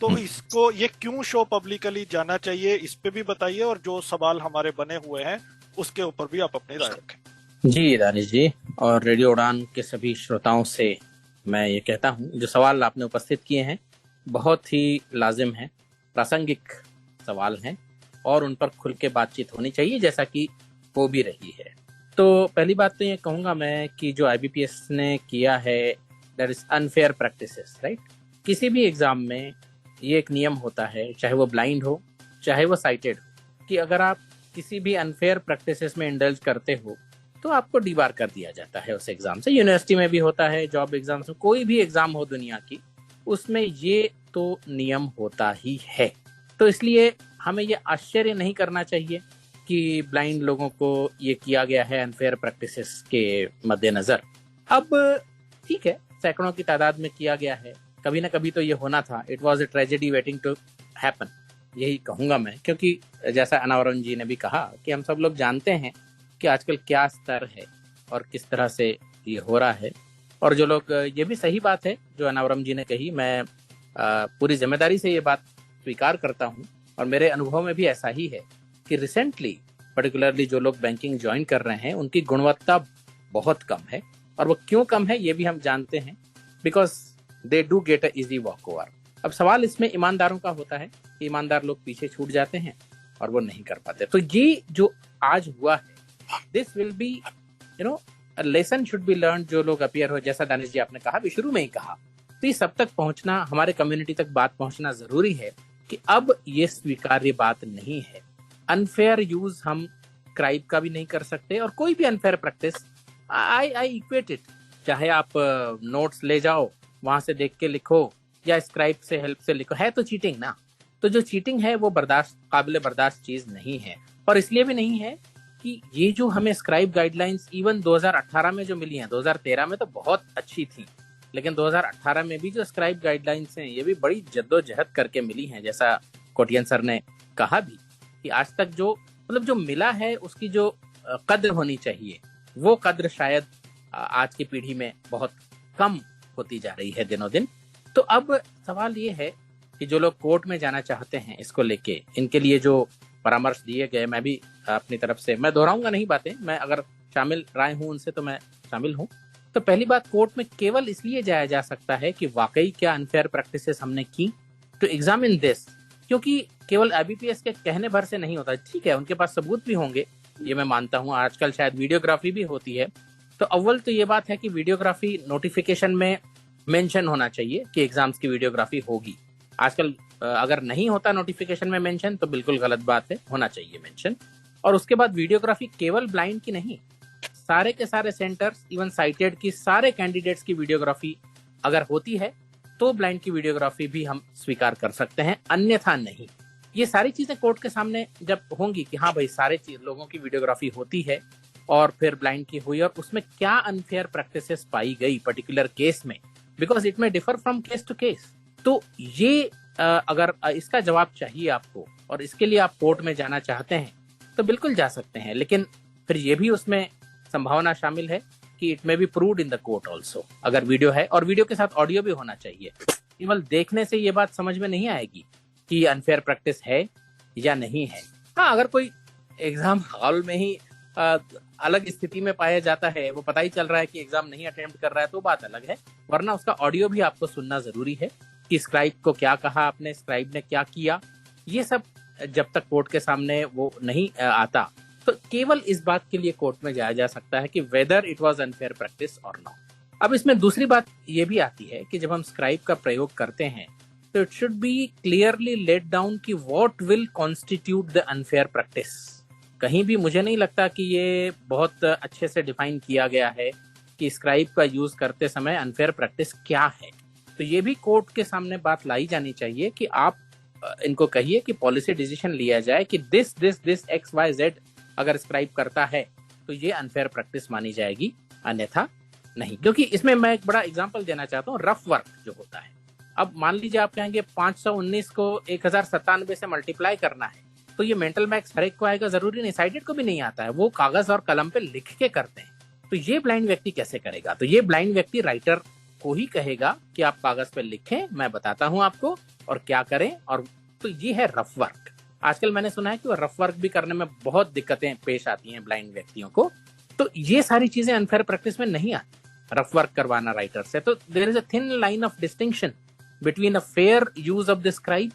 तो इसको, ये क्यों शो पब्लिकली जाना चाहिए, इस पे भी बताइए, और जो सवाल हमारे बने हुए हैं उसके ऊपर भी आप अपनी राय रखें। जी दानिश जी, और रेडियो उड़ान के सभी श्रोताओं से मैं ये कहता हूँ, जो सवाल आपने उपस्थित किए हैं बहुत ही लाजिम है, प्रासंगिक सवाल हैं और उन पर खुल के बातचीत होनी चाहिए, जैसा कि हो भी रही है। तो पहली बात तो ये कहूंगा मैं कि जो IBPS ने किया है, that is unfair practices, right. किसी भी एग्जाम में ये एक नियम होता है, चाहे वो ब्लाइंड हो चाहे वो साइटेड हो, कि अगर आप किसी भी अनफेयर प्रैक्टिसेस में इंडल्ज करते हो तो आपको डीबार कर दिया जाता है उस एग्जाम से। यूनिवर्सिटी में भी होता है, जॉब एग्जाम्स में, कोई भी एग्जाम हो दुनिया की, उसमें ये तो नियम होता ही है। तो इसलिए हमें ये आश्चर्य नहीं करना चाहिए कि ब्लाइंड लोगों को ये किया गया है अनफेयर प्रैक्टिसेस के मद्देनजर। अब ठीक है, सैकड़ों की तादाद में किया गया है, कभी ना कभी तो ये होना था। It was a tragedy waiting to happen, यही कहूंगा मैं, क्योंकि जैसा अनावरम जी ने भी कहा कि हम सब लोग जानते हैं कि आजकल क्या स्तर है और किस तरह से ये हो रहा है। और जो लोग, ये भी सही बात है जो अनावरम जी ने कही, मैं पूरी जिम्मेदारी से ये बात स्वीकार करता हूँ, और मेरे अनुभव में भी ऐसा ही है कि रिसेंटली पर्टिकुलरली जो लोग बैंकिंग ज्वाइन कर रहे हैं उनकी गुणवत्ता बहुत कम है। और वो क्यों कम है ये भी हम जानते हैं, because they do get a easy walk over. अब सवाल इसमें ईमानदारों का होता है कि ईमानदार लोग पीछे छूट जाते हैं और वो नहीं कर पाते। तो ये जो आज हुआ है, this will be a lesson should be learn. जो लोग अपीयर हो, जैसा दानिश जी आपने कहा भी, शुरू में ही कहा, तो ये सब तक पहुंचना, हमारे कम्युनिटी तक बात पहुंचना जरूरी है कि अब ये स्वीकार्य बात नहीं है। अनफेयर यूज हम क्राइब का भी नहीं कर सकते, और कोई भी unfair practice I equate it, चाहे आप नोट्स ले जाओ वहां से देख के लिखो या स्क्राइब से हेल्प से लिखो, है तो चीटिंग ना। तो जो चीटिंग है वो काबिल बर्दाश्त चीज नहीं है। और इसलिए भी नहीं है कि ये जो हमें स्क्राइब गाइडलाइंस इवन 2018 में जो मिली हैं, 2013 में तो बहुत अच्छी थी, लेकिन 2018 में भी जो स्क्राइब गाइडलाइंस हैं ये भी बड़ी जद्दोजहद करके मिली हैं। जैसा कोटियन सर ने कहा भी कि आज तक जो मिला है उसकी जो कद्र होनी चाहिए वो कद्र शायद आज की पीढ़ी में बहुत कम होती जा रही है दिनों दिन। तो अब सवाल ये है कि जो लोग कोर्ट में जाना चाहते हैं इसको लेके, इनके लिए जो परामर्श दिए गए, मैं भी अपनी तरफ से, मैं दोहराऊंगा नहीं बातें, मैं अगर शामिल राय हूं उनसे तो मैं शामिल हूं। तो पहली बात, कोर्ट में केवल इसलिए जाया जा सकता है कि वाकई क्या अनफेयर प्रैक्टिसेस हमने की, टू एग्जामिन दिस, क्योंकि केवल IBPS के कहने भर से नहीं होता। ठीक है, उनके पास सबूत भी होंगे, ये मैं मानता हूँ, आजकल शायद वीडियोग्राफी भी होती है। तो अव्वल तो ये बात है कि वीडियोग्राफी नोटिफिकेशन में मेंशन होना चाहिए कि एग्जाम्स की वीडियोग्राफी होगी। आजकल अगर नहीं होता नोटिफिकेशन में मेंशन तो बिल्कुल गलत बात है, होना चाहिए मेंशन। और उसके बाद वीडियोग्राफी केवल ब्लाइंड की नहीं, सारे के सारे सेंटर्स, इवन साइटेड की सारे कैंडिडेट्स की वीडियोग्राफी अगर होती है तो ब्लाइंड की वीडियोग्राफी भी हम स्वीकार कर सकते हैं, अन्यथा नहीं। ये सारी चीजें कोर्ट के सामने जब होंगी कि हाँ भाई सारे लोगों की वीडियोग्राफी होती है और फिर ब्लाइंड की हुई और उसमें क्या अनफेयर प्रैक्टिसेस पाई गई पर्टिकुलर केस में, because it may differ from case to case. तो ये अगर इसका जवाब चाहिए आपको और इसके लिए आप कोर्ट में जाना चाहते हैं तो बिल्कुल जा सकते हैं, लेकिन फिर ये भी उसमें संभावना शामिल है कि इट में be proved in the court also, अगर वीडियो है, और वीडियो के साथ ऑडियो भी होना चाहिए। केवल देखने से ये बात समझ में नहीं आएगी कि अनफेयर प्रैक्टिस है या नहीं है। हाँ, अगर कोई एग्जाम हॉल में ही अलग स्थिति में पाया जाता है, वो पता ही चल रहा है कि एग्जाम नहीं अटेम्प्ट कर रहा है, तो बात अलग है, वरना उसका ऑडियो भी आपको सुनना जरूरी है कि स्क्राइब को क्या कहा आपने, स्क्राइब ने क्या किया। ये सब जब तक कोर्ट के सामने वो नहीं आता तो केवल इस बात के लिए कोर्ट में जाया जा सकता है कि whether it was unfair practice और नॉट। अब इसमें दूसरी बात ये भी आती है कि जब हम स्क्राइब का प्रयोग करते हैं तो it should be clearly let down कि what will constitute the unfair practice. कहीं भी मुझे नहीं लगता कि ये बहुत अच्छे से डिफाइन किया गया है कि स्क्राइब का यूज करते समय अनफेयर प्रैक्टिस क्या है। तो ये भी कोर्ट के सामने बात लाई जानी चाहिए कि आप इनको कहिए कि पॉलिसी डिसीजन लिया जाए कि दिस XYZ अगर स्क्राइब करता है तो ये अनफेयर प्रैक्टिस मानी जाएगी, अन्यथा नहीं। क्योंकि इसमें मैं एक बड़ा एग्जांपल देना चाहता हूँ, रफ वर्क जो होता है। अब मान लीजिए आप कहेंगे 519 को 1097 से मल्टीप्लाई करना है, तो ये मेंटल मैक्स हर एक को आएगा, जरूरी नहीं, साइडेड को भी नहीं आता है, वो कागज और कलम पे लिख के करते हैं। तो ये ब्लाइंड व्यक्ति कैसे करेगा? तो ये ब्लाइंड व्यक्ति राइटर को ही कहेगा कि आप कागज पे लिखें, मैं बताता हूं आपको और क्या करें। और तो ये है रफ वर्क। आजकल मैंने सुना है कि वो रफ वर्क भी करने में बहुत दिक्कतें पेश आती हैं ब्लाइंड व्यक्तियों को। तो ये सारी चीजें अनफेयर प्रैक्टिस में नहीं आती, रफ वर्क करवाना राइटर से। तो there is a thin line of distinction between a fair use of the scribe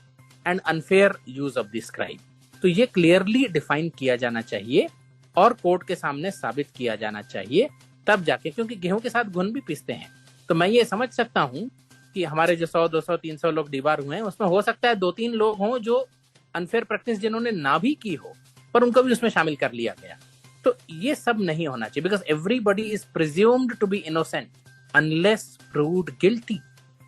and unfair use of the scribe. तो ये क्लियरली डिफाइन किया जाना चाहिए और कोर्ट के सामने साबित किया जाना चाहिए, तब जाके, क्योंकि गेहूं के साथ घुन भी पीसते हैं। तो मैं ये समझ सकता हूं कि हमारे जो 100, 200, 300 लोग डीबार हुए हैं, उसमें हो सकता है 2-3 लोग हों जो अनफेयर प्रैक्टिस जिन्होंने ना भी की हो, पर उनको भी उसमें शामिल कर लिया गया। तो ये सब नहीं होना चाहिए, because everybody is presumed to be innocent unless proved guilty.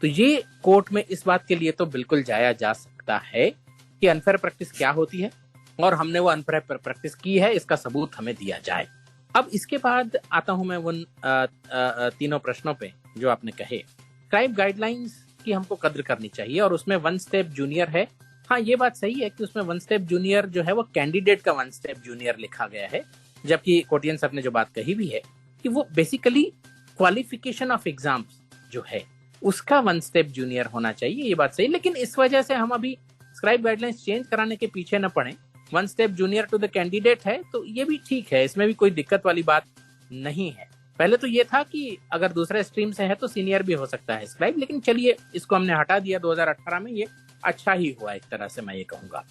तो ये कोर्ट में इस बात के लिए तो बिल्कुल जाया जा सकता है कि अनफेयर प्रैक्टिस क्या होती है और हमने वो अनफेयर प्रैक्टिस की है, इसका सबूत हमें दिया जाए। अब इसके बाद आता हूं मैं उन तीनों प्रश्नों पे जो आपने कहे। स्क्राइब गाइडलाइंस की हमको कद्र करनी चाहिए और उसमें 1 स्टेप जूनियर है। हाँ, ये बात सही है कि उसमें 1 स्टेप जूनियर जो है वो कैंडिडेट का 1 स्टेप जूनियर लिखा गया है, जबकि कोटियन सर ने जो बात कही भी है कि वो बेसिकली क्वालिफिकेशन ऑफ एग्जाम्स जो है उसका 1 स्टेप जूनियर होना चाहिए। ये बात सही, लेकिन इस वजह से हम अभी स्क्राइब गाइडलाइंस चेंज कराने के पीछे न पड़े। 1 step junior to the candidate है तो ये भी ठीक है, इसमें भी कोई दिक्कत वाली बात नहीं है। पहले तो ये था कि अगर दूसरे स्ट्रीम से है तो सीनियर भी हो सकता है स्क्राइब, लेकिन चलिए इसको हमने हटा दिया 2018 में, ये अच्छा ही हुआ एक तरह से, मैं ये कहूंगा।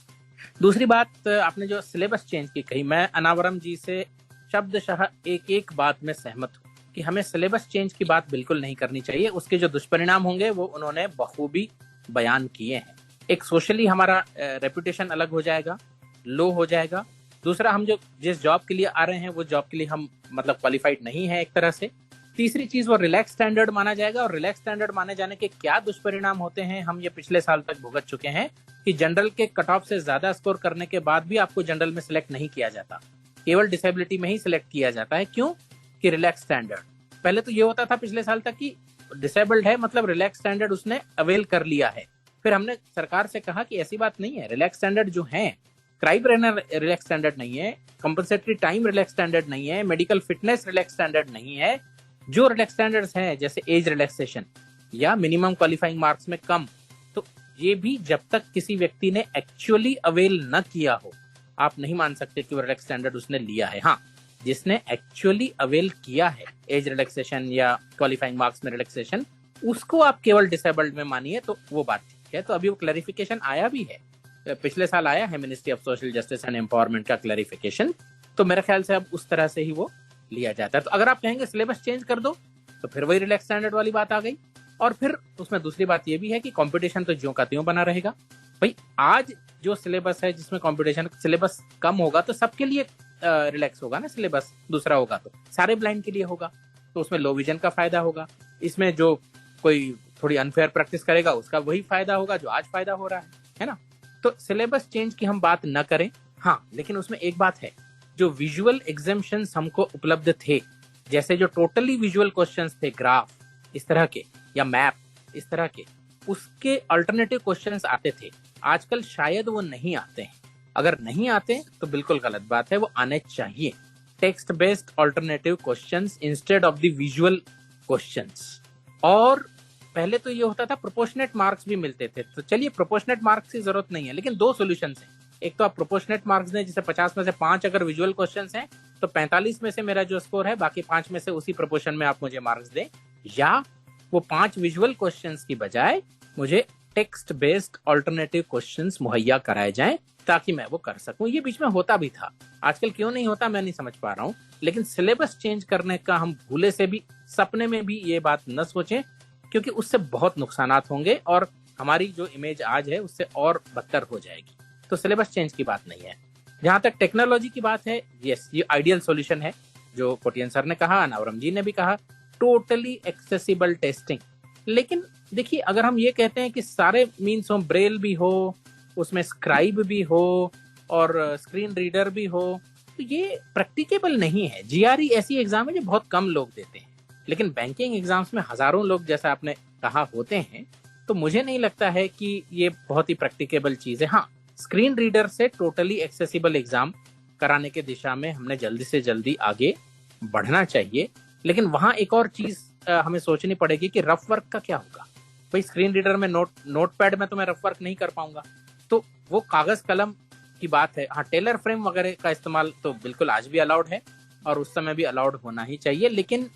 दूसरी बात, आपने जो सिलेबस चेंज की कही, मैं अनावरम जी से शब्दशः एक बात में सहमत हूँ कि हमें सिलेबस चेंज की बात बिल्कुल नहीं करनी चाहिए। उसके जो दुष्परिणाम होंगे वो उन्होंने बखूबी बयान किए हैं। एक सोशली हमारा रेपुटेशन अलग हो जाएगा, लो हो जाएगा। दूसरा, हम जो जिस जॉब के लिए आ रहे हैं वो जॉब के लिए हम मतलब क्वालिफाइड नहीं है एक तरह से। तीसरी चीज, वो रिलैक्स स्टैंडर्ड माना जाएगा और रिलैक्स स्टैंडर्ड माने जाने के क्या दुष्परिणाम होते हैं हम ये पिछले साल तक भुगत चुके हैं कि जनरल के कट ऑफ से ज्यादा स्कोर करने के बाद भी आपको जनरल में सिलेक्ट नहीं किया जाता, केवल डिसेबिलिटी में ही सिलेक्ट किया जाता है। क्यों? कि रिलैक्स स्टैंडर्ड। पहले तो ये होता था पिछले साल तक कि डिसेबल्ड है मतलब रिलैक्स स्टैंडर्ड उसने अवेल कर लिया है। फिर हमने सरकार से कहा कि ऐसी बात नहीं है, रिलैक्स स्टैंडर्ड जो है, स्क्राइब रहना रिलैक्स स्टैंडर्ड नहीं है, कंपनसेटरी टाइम रिलैक्स स्टैंडर्ड नहीं है, मेडिकल फिटनेस रिलैक्स स्टैंडर्ड नहीं है, जो रिलैक्स स्टैंडर्ड्स हैं जैसे एज रिलैक्सेशन या मिनिमम क्वालिफाइंग मार्क्स में कम, तो ये भी जब तक किसी व्यक्ति ने एक्चुअली अवेल न किया हो, आप नहीं मान सकते कि वो रिलैक्स स्टैंडर्ड उसने लिया है। हाँ, जिसने एक्चुअली अवेल किया है एज रिलैक्सेशन या क्वालिफाइंग मार्क्स में रिलैक्सेशन, उसको आप केवल डिसेबल्ड में मानिए, तो वो बात ठीक है। तो अभी वो क्लैरिफिकेशन आया भी है, पिछले साल आया है ministry of social justice and empowerment का क्लैरिफिकेशन, तो मेरे ख्याल से अब उस तरह से ही वो लिया जाता है। तो अगर आप कहेंगे सिलेबस चेंज कर दो, तो फिर वही रिलैक्स स्टैंडर्ड वाली बात आ गई। और फिर उसमें दूसरी बात ये भी है कि कंपटीशन तो ज्यों का त्यों बना रहेगा। भाई आज जो सिलेबस है जिसमें कंपटीशन, सिलेबस कम होगा तो सबके लिए रिलैक्स होगा ना, सिलेबस दूसरा होगा तो सारे ब्लाइंड के लिए होगा, तो उसमें लो विजन का फायदा होगा। इसमें जो कोई थोड़ी अनफेयर प्रैक्टिस करेगा उसका वही फायदा होगा जो आज फायदा हो रहा है ना। तो सिलेबस चेंज की हम बात न करें, हाँ, लेकिन उसमें एक बात है, जो विजुअल एग्जाम्शंस हमको उपलब्ध थे, जैसे जो टोटली विजुअल क्वेश्चंस थे, ग्राफ इस तरह के या मैप इस तरह के, उसके अल्टरनेटिव क्वेश्चंस आते थे। आजकल शायद वो नहीं आते हैं। अगर नहीं आते तो बिल्कुल गलत बात है, वो आने चाहिए। Text based alternative questions instead of the visual questions. और पहले तो ये होता था प्रोपोर्शनेट मार्क्स भी मिलते थे, तो चलिए प्रोपोर्शनेट मार्क्स की जरूरत नहीं है, लेकिन दो सॉल्यूशंस हैं। एक तो आप प्रोपोर्शनेट मार्क्स दें, जैसे 50 में से 5 अगर विजुअल क्वेश्चंस हैं तो 45 में से मेरा जो स्कोर है, बाकी 5 में से उसी प्रोपोर्शन में आप मुझे मार्क्स दें, या वो 5 विजुअल क्वेश्चंस की बजाय मुझे टेक्स्ट बेस्ड अल्टरनेटिव क्वेश्चंस मुहैया कराए जाएं ताकि मैं वो कर सकूं। ये बीच में होता भी था, आजकल क्यों नहीं होता मैं नहीं समझ पा रहा हूं। लेकिन सिलेबस चेंज करने का हम भूले से भी, सपने में भी ये बात न सोचें, क्योंकि उससे बहुत नुकसानात होंगे और हमारी जो इमेज आज है उससे और बदतर हो जाएगी। तो सिलेबस चेंज की बात नहीं है। जहां तक टेक्नोलॉजी की बात है, यस, ये आइडियल सॉल्यूशन है, जो कोटियन सर ने कहा, नावरम जी ने भी कहा, टोटली एक्सेसिबल टेस्टिंग। लेकिन देखिए, अगर हम ये कहते हैं कि सारे मीन्स हो, ब्रेल भी हो, उसमें स्क्राइब भी हो और स्क्रीन रीडर भी हो, तो ये प्रैक्टिकेबल नहीं है। जीआरई ऐसी एग्जाम है जो बहुत कम लोग देते हैं, लेकिन बैंकिंग एग्जाम्स में हजारों लोग, जैसा आपने कहा, होते हैं। तो मुझे नहीं लगता है कि ये बहुत ही प्रैक्टिकेबल चीज है। हाँ, स्क्रीन रीडर से टोटली एक्सेसिबल एग्जाम कराने के दिशा में हमने जल्दी से जल्दी आगे बढ़ना चाहिए। लेकिन वहां एक और चीज हमें सोचनी पड़ेगी कि रफ वर्क का क्या होगा। भाई स्क्रीन रीडर में नोटपैड में तो मैं रफ वर्क नहीं कर पाऊंगा, तो वो कागज कलम की बात है। हाँ, टेलर फ्रेम वगैरह का इस्तेमाल तो बिल्कुल आज भी अलाउड है और उस समय भी अलाउड होना ही चाहिए, लेकिन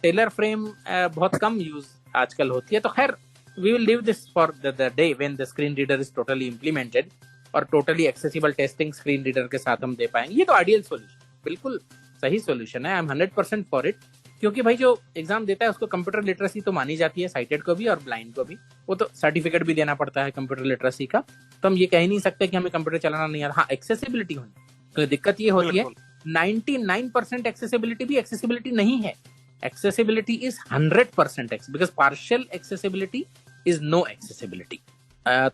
टेलर फ्रेम बहुत कम यूज आजकल होती है। तो खैर, we will leave this for the day when the screen reader is totally implemented और totally accessible testing screen reader के साथ हम दे पाएंगे। ये तो आइडियल सॉल्यूशन, बिल्कुल सही सॉल्यूशन है। आई एम 100% फॉर इट, क्योंकि भाई जो एग्जाम देता है उसको कंप्यूटर लिटरेसी तो मानी जाती है, साइटेड को भी और ब्लाइंड को भी। वो तो सर्टिफिकेट भी देना पड़ता है कंप्यूटर लिटरेसी का, तो हम ये कह ही नहीं सकते कि हमें कंप्यूटर चलाना नहीं आ रहा। हाँ, एक्सेसिबिलिटी होनी, तो दिक्कत ये होती है 99% एक्सेसिबिलिटी भी एक्सेसिबिलिटी नहीं है। Accessibility is 100% because partial accessibility is no accessibility.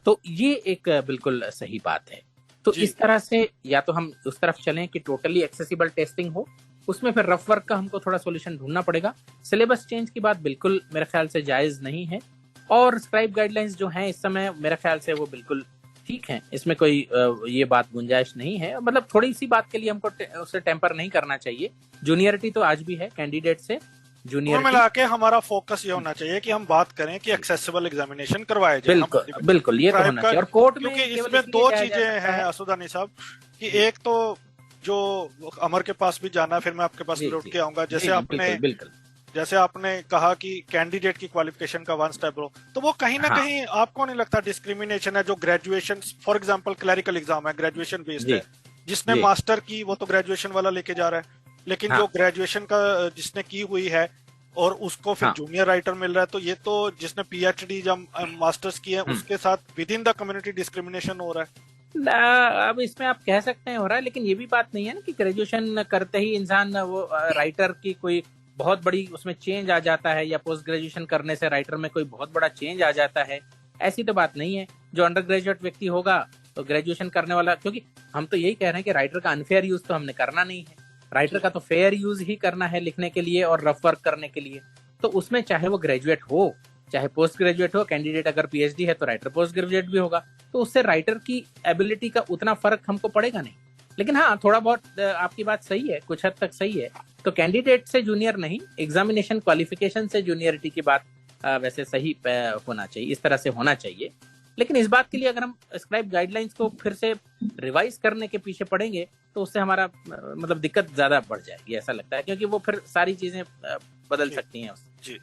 तो ये एक बिल्कुल सही बात है। तो इस तरह से या तो हम उस तरफ चलें कि टोटली एक्सेसिबल टेस्टिंग हो, उसमें फिर रफ वर्क का हमको थोड़ा सॉल्यूशन ढूंढना पड़ेगा। सिलेबस चेंज की बात बिल्कुल मेरे ख्याल से जायज नहीं है, और स्क्राइब गाइडलाइंस जो हैं इस समय मेरे ख्याल से वो बिल्कुल ठीक है, इसमें कोई ये बात गुंजाइश नहीं है। मतलब थोड़ी सी बात के लिए हमको उसे टेम्पर नहीं करना चाहिए। जूनियरिटी तो आज भी है कैंडिडेट से, जूनियर मिला के हमारा फोकस ये होना चाहिए कि हम बात करें कि एक्सेसिबल एग्जामिनेशन करवाए जाए। बिल्कुल ये तो होना चाहिए। और कोर्ट में, क्योंकि इसमें दो चीजें हैं असुदानी साहब, कि एक तो जो अमर के पास भी जाना, फिर मैं आपके पास लौट के आऊंगा। जैसे आपने कहा कि कैंडिडेट की क्वालिफिकेशन का 1 स्टेप हो, तो वो कहीं ना कहीं आपको नहीं लगता डिस्क्रिमिनेशन है? जो graduation, for example clerical exam है, ग्रेजुएशन बेस्ड है, जिसने मास्टर की वो तो ग्रेजुएशन वाला लेके जा रहा है, लेकिन जो ग्रेजुएशन का जिसने की हुई है और उसको फिर जूनियर राइटर मिल रहा है, तो ये तो जिसने पीएचडी या मास्टर्स की है उसके साथ with in the community discrimination हो रहा है। अब इसमें आप कह सकते हैं हो रहा है, लेकिन ये भी बात नहीं है ना कि ग्रेजुएशन करते ही इंसान वो राइटर की कोई बहुत बड़ी उसमें चेंज आ जाता है, या पोस्ट ग्रेजुएशन करने से राइटर में कोई बहुत बड़ा चेंज आ जाता है। ऐसी तो बात नहीं है। जो अंडर ग्रेजुएट व्यक्ति होगा तो ग्रेजुएशन करने वाला, क्योंकि हम तो यही कह रहे हैं कि राइटर का अनफेयर यूज तो हमने करना नहीं है, राइटर का तो फेयर यूज ही करना है लिखने के लिए और रफ वर्क करने के लिए। तो उसमें चाहे वो ग्रेजुएट हो चाहे पोस्ट ग्रेजुएट हो, कैंडिडेट अगर पीएचडी है तो राइटर पोस्ट ग्रेजुएट भी होगा, तो उससे राइटर की एबिलिटी का उतना फर्क हमको पड़ेगा नहीं। लेकिन हाँ, थोड़ा बहुत आपकी बात सही है, कुछ हद तक सही है। तो कैंडिडेट से जूनियर नहीं, एग्जामिनेशन क्वालिफिकेशन से जूनियरिटी की बात वैसे सही होना चाहिए, इस तरह से होना चाहिए। लेकिन इस बात के लिए अगर हम स्क्राइब गाइडलाइंस को फिर से रिवाइज करने के पीछे पड़ेंगे तो उससे हमारा मतलब दिक्कत ज्यादा बढ़ जाएगी, ऐसा लगता है, क्योंकि वो फिर सारी चीजें बदल सकती हैं। जी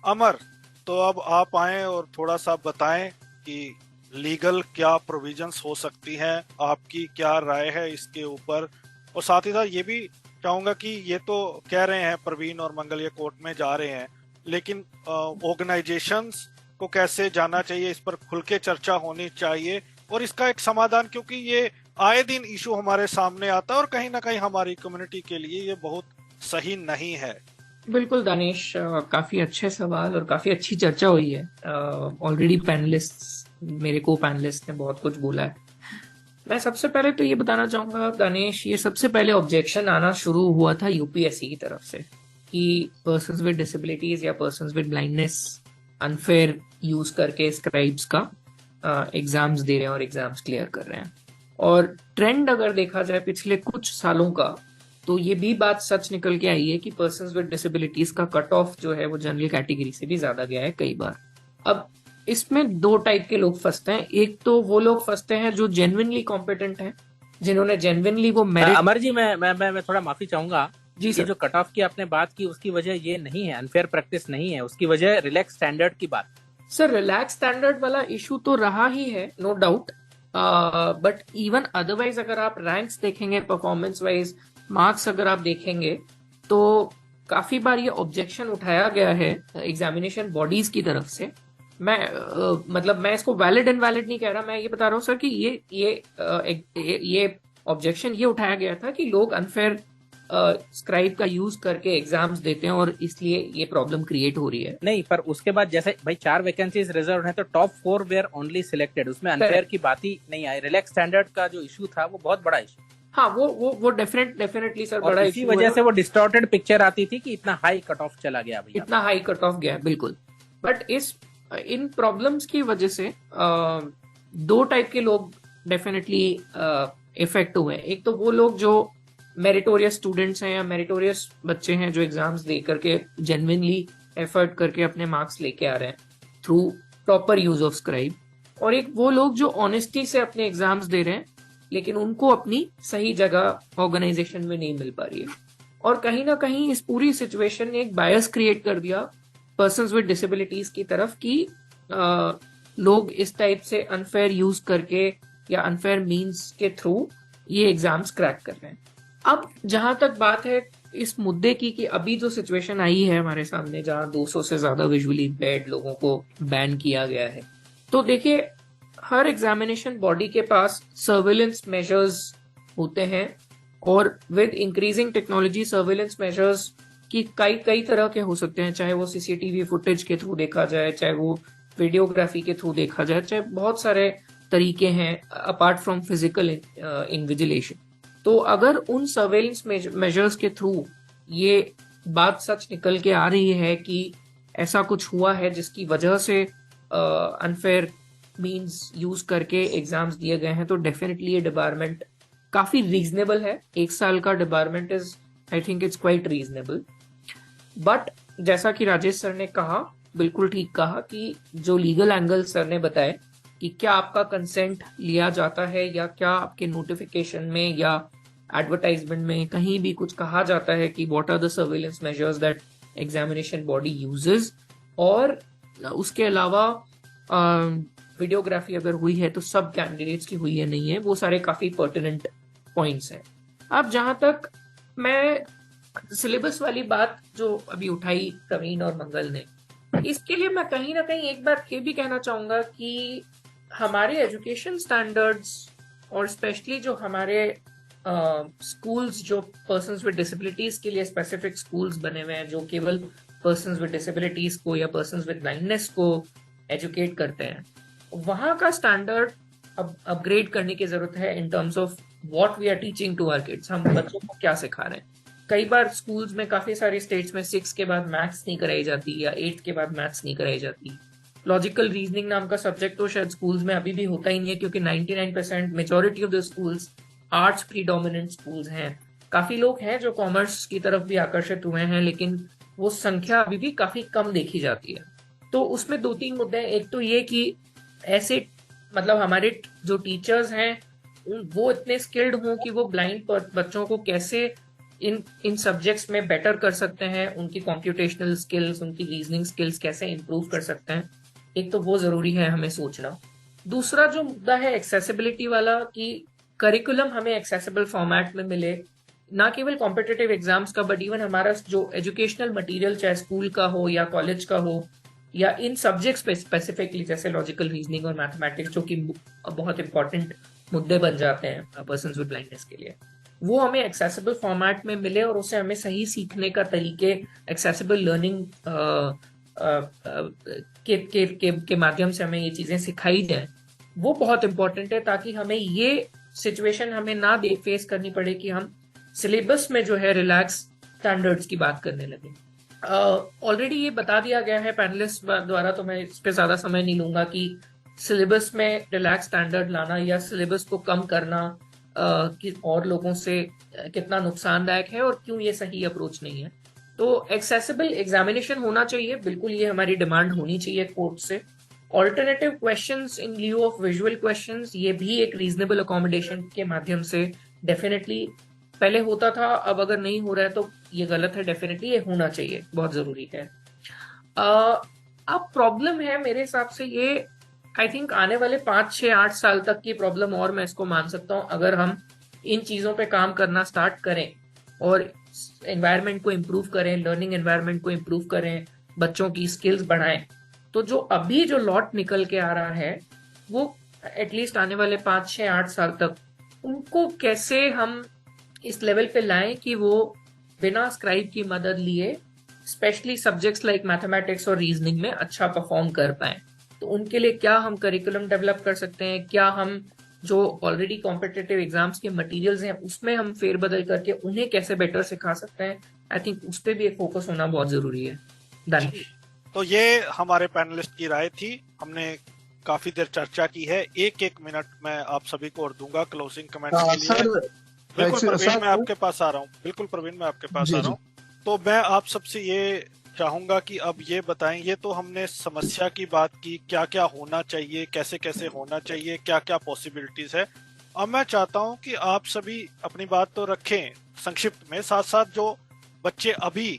अमर, तो अब आप आए और थोड़ा सा बताएं कि लीगल क्या प्रोविजंस हो सकती हैं, आपकी क्या राय है इसके ऊपर। और साथ ही साथ ये भी चाहूंगा कि ये तो कह रहे हैं प्रवीण और मंगल ये कोर्ट में जा रहे हैं, लेकिन ऑर्गेनाइजेशंस को कैसे जाना चाहिए, इस पर खुल के चर्चा होनी चाहिए और इसका एक समाधान, क्योंकि ये आए दिन इशू हमारे सामने आता है और कहीं ना कहीं हमारी कम्युनिटी के लिए ये बहुत सही नहीं है। बिल्कुल दानिश, काफी अच्छे सवाल और काफी अच्छी चर्चा हुई है। ऑलरेडी पैनलिस्ट, मेरे को पैनलिस्ट ने बहुत कुछ बोला है। मैं सबसे पहले तो ये बताना चाहूंगा दानिश, ये सबसे पहले ऑब्जेक्शन आना शुरू हुआ था यूपीएससी की तरफ से कि पर्सन्स विद डिसेबिलिटीज या persons with blindness unfair use करके स्क्राइब्स का एग्जाम्स दे रहे हैं और एग्जाम्स क्लियर कर रहे हैं। और ट्रेंड अगर देखा जाए पिछले कुछ सालों का, तो ये भी बात सच निकल के आई है कि पर्सन्स विद डिसेबिलिटीज का कट ऑफ जो है वो जनरल कैटेगरी से भी ज्यादा गया है कई बार। अब इसमें दो टाइप के लोग फंसते हैं। एक तो वो लोग फंसते हैं जो जेन्युइनली कॉम्पिटेंट हैं, जिन्होंने जेन्युइनली वो मेरिट। अमर जी, मैं थोड़ा माफी चाहूंगा जी सर। जो कट ऑफ की आपने बात की उसकी वजह ये नहीं है, अनफेयर प्रैक्टिस नहीं है, उसकी वजह रिलैक्स स्टैंडर्ड की बात। सर, रिलैक्स स्टैंडर्ड वाला इशू तो रहा ही है, no doubt, but even otherwise अगर आप रैंक्स देखेंगे, परफॉर्मेंस वाइज मार्क्स अगर आप देखेंगे, तो काफी बार ये ऑब्जेक्शन उठाया गया है एग्जामिनेशन बॉडीज की तरफ से। मैं इसको वैलिड एंड वैलिड नहीं कह रहा, मैं ये बता रहा हूँ सर कि ये ऑब्जेक्शन ये उठाया गया था कि लोग अनफेयर स्क्राइब का यूज करके एग्जाम्स देते हैं और इसलिए ये प्रॉब्लम क्रिएट हो रही है। नहीं, पर उसके बाद जैसे भाई 4 वैकेंसीज रिजर्व हैं तो टॉप 4 वेयर ओनली सिलेक्टेड, उसमें अनफेयर की बात ही नहीं आई। रिलैक्स स्टैंडर्ड का जो इशू था वो बहुत बड़ा इशू। हाँ, वो डेफिनेटली सर बड़ा इसी वजह से वो डिस्टॉर्टेड पिक्चर आती थी कि इतना हाई कट ऑफ चला गया भैया, इतना हाई कट ऑफ गया, बिल्कुल। बट इन प्रॉब्लम्स की वजह से दो टाइप के लोग डेफिनेटली इफेक्ट हुए हैं। एक तो वो लोग जो मेरिटोरियस स्टूडेंट्स हैं या मेरिटोरियस बच्चे हैं जो एग्जाम्स दे करके जेन्युइनली एफर्ट करके अपने मार्क्स लेके आ रहे हैं through proper use of scribe, और एक वो लोग जो ऑनेस्टी से अपने एग्जाम्स दे रहे हैं लेकिन उनको अपनी सही जगह ऑर्गेनाइजेशन में नहीं मिल पा रही है। और कहीं ना कहीं इस पूरी सिचुएशन ने एक बायस क्रिएट कर दिया पर्सन्स विद डिसेबिलिटीज की तरफ कि लोग इस टाइप से अनफेयर यूज करके या अनफेयर मीन्स के थ्रू ये एग्जाम्स क्रैक कर रहे हैं। अब जहां तक बात है इस मुद्दे की कि अभी जो सिचुएशन आई है हमारे सामने जहां 200 से ज्यादा विजुअली इम्पेयर्ड लोगों को बैन किया गया है, तो देखिए हर एग्जामिनेशन बॉडी के पास सर्विलेंस मेजर्स होते हैं और with increasing technology surveillance measures की कई तरह के हो सकते हैं, चाहे वो सीसीटीवी फुटेज के थ्रू देखा जाए, चाहे वो वीडियोग्राफी के थ्रू देखा जाए, चाहे बहुत सारे तरीके हैं अपार्ट फ्रॉम फिजिकल इन्विजिलेशन। तो अगर उन सर्वेलेंस मेजर्स के थ्रू ये बात सच निकल के आ रही है कि ऐसा कुछ हुआ है जिसकी वजह से अनफेयर मींस यूज करके एग्जाम्स दिए गए हैं, तो डेफिनेटली ये डिपार्टमेंट काफी रीजनेबल है। 1 साल का department is, I think it's quite reasonable. But जैसा कि राजेश सर ने कहा, बिल्कुल ठीक कहा कि जो लीगल एंगल सर ने बताए कि क्या आपका कंसेंट लिया जाता है या क्या आपके नोटिफिकेशन में या एडवर्टाइजमेंट में कहीं भी कुछ कहा जाता है कि what are the surveillance measures that examination body uses, और उसके अलावा वीडियोग्राफी अगर हुई है तो सब कैंडिडेट्स की हुई है नहीं है, वो सारे काफी पर्टिनेंट पॉइंट्स हैं। अब जहां तक मैं सिलेबस वाली बात जो अभी उठाई प्रवीण और मंगल ने, इसके लिए मैं कहीं ना कहीं एक बार ये भी कहना चाहूंगा कि हमारे एजुकेशन स्टैंडर्ड्स और स्पेशली जो हमारे स्कूल्स जो पर्सन्स विद डिसेबिलिटीज के लिए स्पेसिफिक स्कूल्स बने हुए हैं जो केवल पर्सन्स विद डिसेबिलिटीज को या पर्सन्स विद ब्लाइंडनेस को एजुकेट करते हैं, वहां का स्टैंडर्ड अब अपग्रेड करने की जरूरत है in terms of what we are teaching to our kids. हम बच्चों को क्या सिखा रहे हैं। कई बार स्कूल्स में काफी सारे स्टेट्स में 6 के बाद मैथ्स नहीं कराई जाती या 8 के बाद मैथ्स नहीं कराई जाती। लॉजिकल रीजनिंग नाम का सब्जेक्ट तो शायद स्कूल्स में अभी भी होता ही नहीं है, क्योंकि 99% majority of the schools arts predominant schools हैं, काफी लोग हैं जो कॉमर्स की तरफ भी आकर्षित हुए हैं, लेकिन वो संख्या अभी भी काफी कम देखी जाती है। तो उसमें 2-3 मुद्दे हैं। एक तो ये कि ऐसे मतलब हमारे जो टीचर्स हैं वो इतने स्किल्ड हों कि वो ब्लाइंड बच्चों को कैसे इन सब्जेक्ट्स में बेटर कर सकते हैं, उनकी कंप्यूटेशनल स्किल्स, उनकी रीजनिंग स्किल्स कैसे इंप्रूव कर सकते हैं। एक तो वो जरूरी है हमें सोचना। दूसरा जो मुद्दा है एक्सेसिबिलिटी वाला, कि करिकुलम हमें एक्सेसिबल फॉर्मेट में मिले, ना केवल कॉम्पिटिटिव एग्जाम्स का बट इवन हमारा जो एजुकेशनल मटेरियल चाहे स्कूल का हो या कॉलेज का हो या इन सब्जेक्ट्स पे स्पेसिफिकली जैसे लॉजिकल रीजनिंग और मैथमेटिक्स, जो कि बहुत इंपॉर्टेंट मुद्दे बन जाते हैं पर्सन्स विद ब्लाइंडनेस के लिए, वो हमें एक्सेसिबल फॉर्मेट में मिले और उससे हमें सही सीखने का तरीके, एक्सेसिबल लर्निंग के माध्यम से हमें ये चीजें सिखाई जाए, वो बहुत इंपॉर्टेंट है, ताकि हमें ये सिचुएशन हमें ना फेस करनी पड़े कि हम सिलेबस में जो है रिलैक्स स्टैंडर्ड्स की बात करने लगे। ऑलरेडी ये बता दिया गया है पैनलिस्ट द्वारा, तो मैं इस पे ज्यादा समय नहीं लूंगा कि सिलेबस में रिलैक्स स्टैंडर्ड लाना या सिलेबस को कम करना कि और लोगों से कितना नुकसानदायक है और क्यों ये सही अप्रोच नहीं है। तो एक्सेसिबल एग्जामिनेशन होना चाहिए, बिल्कुल ये हमारी डिमांड होनी चाहिए कोर्ट से। Alternative questions in lieu of visual questions, ये भी एक रीजनेबल अकोमोडेशन के माध्यम से डेफिनेटली पहले होता था, अब अगर नहीं हो रहा है तो ये गलत है, डेफिनेटली ये होना चाहिए, बहुत जरूरी है। अब प्रॉब्लम है मेरे हिसाब से ये, आई थिंक आने वाले 5, 6, 8 साल तक की प्रॉब्लम, और मैं इसको मान सकता हूँ अगर हम इन चीजों पे काम करना स्टार्ट करें और एनवायरनमेंट को इम्प्रूव करें, लर्निंग एनवायरनमेंट को इम्प्रूव करें, बच्चों की स्किल्स बढ़ाएं, तो जो अभी जो लॉट निकल के आ रहा है वो एटलीस्ट आने वाले 5, 6, 8 साल तक उनको कैसे हम इस लेवल पे लाएं कि वो बिना स्क्राइब की मदद लिए स्पेशली सब्जेक्ट्स लाइक मैथमेटिक्स और रीजनिंग में अच्छा परफॉर्म कर पाए। तो उनके लिए क्या हम करिकुलम डेवलप कर सकते हैं, क्या हम जो ऑलरेडी कॉम्पिटिटिव एग्जाम्स के मटेरियल्स हैं उसमें हम फेरबदल करके उन्हें कैसे बेटर सिखा सकते हैं, आई थिंक उस पर भी एक फोकस होना बहुत जरूरी है। दानिश, तो ये हमारे पैनलिस्ट की राय थी, हमने काफी देर चर्चा की है। 1-1 मिनट मैं आप सभी को और दूंगा क्लोजिंग कमेंट के लिए। बिल्कुल प्रवीण, मैं आपके पास आ रहा हूँ। बिल्कुल प्रवीण, मैं आपके पास आ रहा हूँ। तो मैं आप सबसे ये चाहूंगा कि अब ये बताएं, ये तो हमने समस्या की बात की, क्या क्या होना चाहिए, कैसे कैसे होना चाहिए, क्या क्या पॉसिबिलिटीज है। अब मैं चाहता हूं कि आप सभी अपनी बात तो रखें संक्षिप्त में, साथ साथ जो बच्चे अभी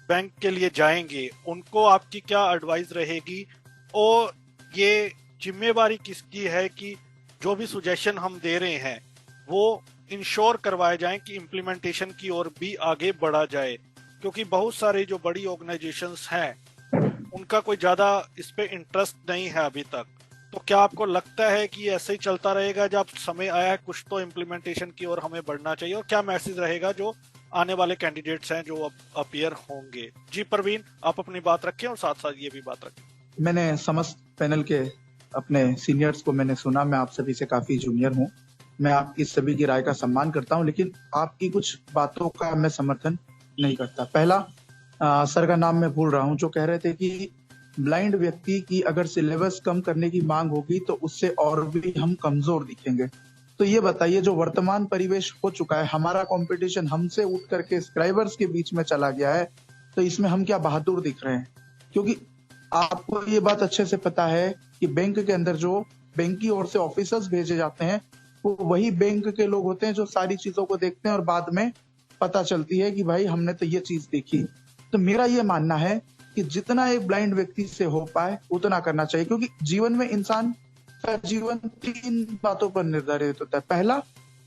बैंक के लिए जाएंगे उनको आपकी क्या एडवाइस रहेगी, और ये जिम्मेवारी किसकी है कि जो भी सुजेशन हम दे रहे हैं वो इंश्योर करवाए जाएं कि इम्प्लीमेंटेशन की ओर भी आगे बढ़ा जाए, क्योंकि बहुत सारी जो बड़ी ऑर्गेनाइजेशंस हैं उनका कोई ज्यादा इस पे इंटरेस्ट नहीं है अभी तक। तो क्या आपको लगता है कि ऐसे ही चलता रहेगा, जब समय आया है कुछ तो इम्प्लीमेंटेशन की ओर हमें बढ़ना चाहिए, और क्या मैसेज रहेगा जो आने वाले कैंडिडेट्स हैं जो अब अपीयर होंगे? जी प्रवीण, आप अपनी बात रखें और साथ साथ ये भी बात रखें। मैंने समस्त पैनल के अपने सीनियर्स को मैंने सुना, मैं आप सभी से काफी जूनियर हूँ, मैं आपकी सभी की राय का सम्मान करता हूं, लेकिन आपकी कुछ बातों का मैं समर्थन नहीं करता। पहला सर का नाम मैं भूल रहा हूं, जो कह रहे थे कि ब्लाइंड व्यक्ति की अगर सिलेबस कम करने की मांग होगी तो उससे और भी हम कमजोर दिखेंगे। तो ये बताइए, जो वर्तमान परिवेश हो चुका है, हमारा कंपटीशन हमसे उठ करके स्क्राइबर्स के बीच में चला गया है, तो इसमें हम क्या बहादुर दिख रहे हैं? क्योंकि आपको ये बात अच्छे से पता है कि बैंक के अंदर जो बैंक की ओर से ऑफिसर्स भेजे जाते हैं वो वही बैंक के लोग होते हैं जो सारी चीजों को देखते हैं और बाद में पता चलती है कि भाई हमने तो ये चीज देखी। तो मेरा ये मानना है कि जितना एक ब्लाइंड व्यक्ति से हो पाए उतना करना चाहिए, क्योंकि जीवन में इंसान का जीवन 3 बातों पर निर्धारित होता है। पहला,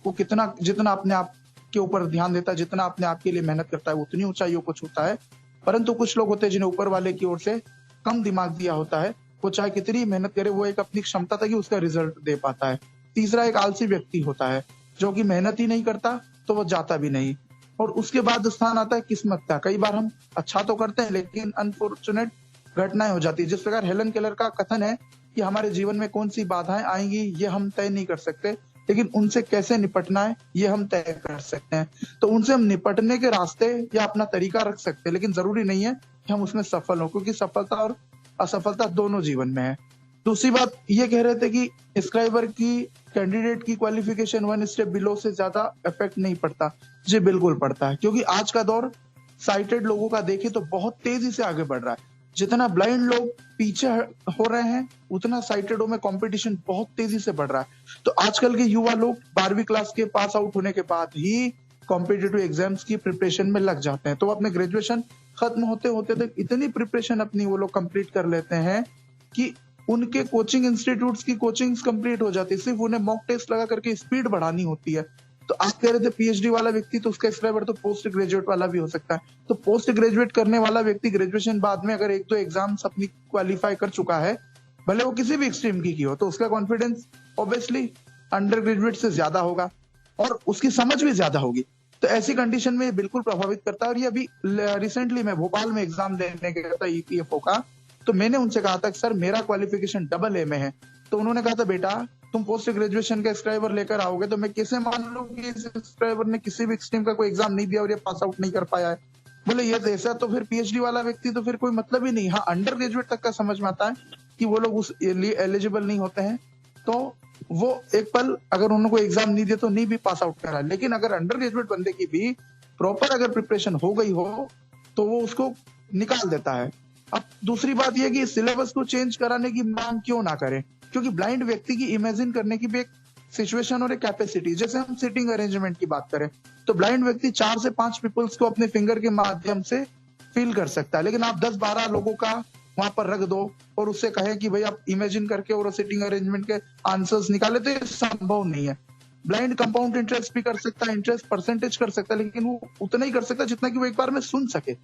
वो जितना अपने आप के ऊपर ध्यान देता है, जितना अपने आप के लिए मेहनत करता है, उतनी ऊंचाइयों को छूता है। परंतु कुछ लोग होते हैं जिन्हें ऊपर वाले की ओर से कम दिमाग दिया होता है, वो चाहे कितनी मेहनत करे, वो एक अपनी क्षमता था कि उसका रिजल्ट दे पाता है। तीसरा, एक आलसी व्यक्ति होता है जो कि मेहनत ही नहीं करता तो वो जाता भी नहीं। और उसके बाद स्थान आता है किस्मत का। कई बार हम अच्छा तो करते हैं लेकिन अनफॉर्चुनेट घटनाएं हो जाती है। जिस प्रकार हेलन केलर का कथन है कि हमारे जीवन में कौन सी बाधाएं आएंगी ये हम तय नहीं कर सकते, लेकिन उनसे कैसे निपटना है ये हम तय कर सकते हैं। तो उनसे हम निपटने के रास्ते या अपना तरीका रख सकते हैं, लेकिन जरूरी नहीं है कि हम उसमें सफल हो, क्योंकि सफलता और असफलता दोनों जीवन में है। दूसरी बात ये कह रहे थे कि स्क्राइबर की कैंडिडेट की क्वालिफिकेशन 1 स्टेप बिलो से ज्यादा इफेक्ट नहीं पड़ता। जी बिल्कुल पड़ता है, क्योंकि आज का दौर साइटेड लोगों का देखे तो बहुत तेजी से आगे बढ़ रहा है। जितना ब्लाइंड लोग पीछे हो रहे हैं उतना साइटेडों में कंपटीशन बहुत तेजी से बढ़ रहा है। तो आजकल के युवा लोग 12वीं क्लास के पास आउट होने के बाद ही कॉम्पिटिटिव एग्जाम्स की प्रिपरेशन में लग जाते हैं। तो अपने ग्रेजुएशन खत्म होते होते तक इतनी प्रिपरेशन अपनी वो लोग कंप्लीट कर लेते हैं कि उनके कोचिंग इंस्टीट्यूट्स की कोचिंग्स कंप्लीट हो जाती है। सिर्फ उन्हें मॉक टेस्ट लगा करके स्पीड बढ़ानी होती है। तो आप कह रहे थे पीएचडी वाला व्यक्ति, तो उसका स्क्राइबर तो पोस्ट ग्रेजुएट वाला भी हो सकता है। तो पोस्ट ग्रेजुएट करने वाला व्यक्ति ग्रेजुएशन बाद में अगर 1-2 एग्जाम्स अपनी क्वालिफाई कर चुका है, भले वो किसी भी एक्सट्रीम की हो, तो उसका कॉन्फिडेंस ऑब्वियसली अंडर ग्रेजुएट से ज्यादा होगा और उसकी समझ भी ज्यादा होगी। तो ऐसी कंडीशन में ये बिल्कुल प्रभावित करता है। और ये अभी रिसेंटली मैं भोपाल में एग्जाम देने गया था ईपीएफओ का, तो मैंने उनसे कहा था कि सर मेरा क्वालिफिकेशन डबल ए में है। तो उन्होंने कहा था बेटा तुम पोस्ट ग्रेजुएशन का स्क्राइबर लेकर आओगे तो मैं कैसे मान लूं कि इस स्क्राइबर ने किसी भी स्ट्रीम का कोई एग्जाम नहीं दिया और ये पास आउट नहीं कर पाया है। बोले ये ऐसा तो फिर पीएचडी वाला व्यक्ति तो फिर कोई मतलब ही नहीं। हाँ, अंडर ग्रेजुएट तक का समझ में आता है कि वो लोग उस लिए एलिजिबल नहीं होते हैं, तो वो एक पल अगर उन्होंने कोई एग्जाम नहीं दिया तो नहीं भी पास आउट करा। लेकिन अगर अंडर ग्रेजुएट बंदे की भी प्रॉपर अगर प्रिपरेशन हो गई हो तो वो उसको निकाल देता है। अब दूसरी बात यह कि सिलेबस को चेंज कराने की मांग क्यों ना करें, क्योंकि ब्लाइंड व्यक्ति की इमेजिन करने की भी एक सिचुएशन और एक कैपेसिटी, जैसे हम सिटिंग अरेंजमेंट की बात करें तो ब्लाइंड व्यक्ति 4 से 5 पीपल्स को अपने फिंगर के माध्यम से फील कर सकता है। लेकिन आप 10-12 लोगों का वहां पर रख दो और उससे कहें कि भाई आप इमेजिन करके और सिटिंग अरेंजमेंट के आंसर्स निकाले, तो ये संभव नहीं है। ब्लाइंड कंपाउंड इंटरेस्ट भी कर सकता है, इंटरेस्ट परसेंटेज कर सकता है, लेकिन वो उतना ही कर सकता है जितना कि वो एक बार में सुन सके।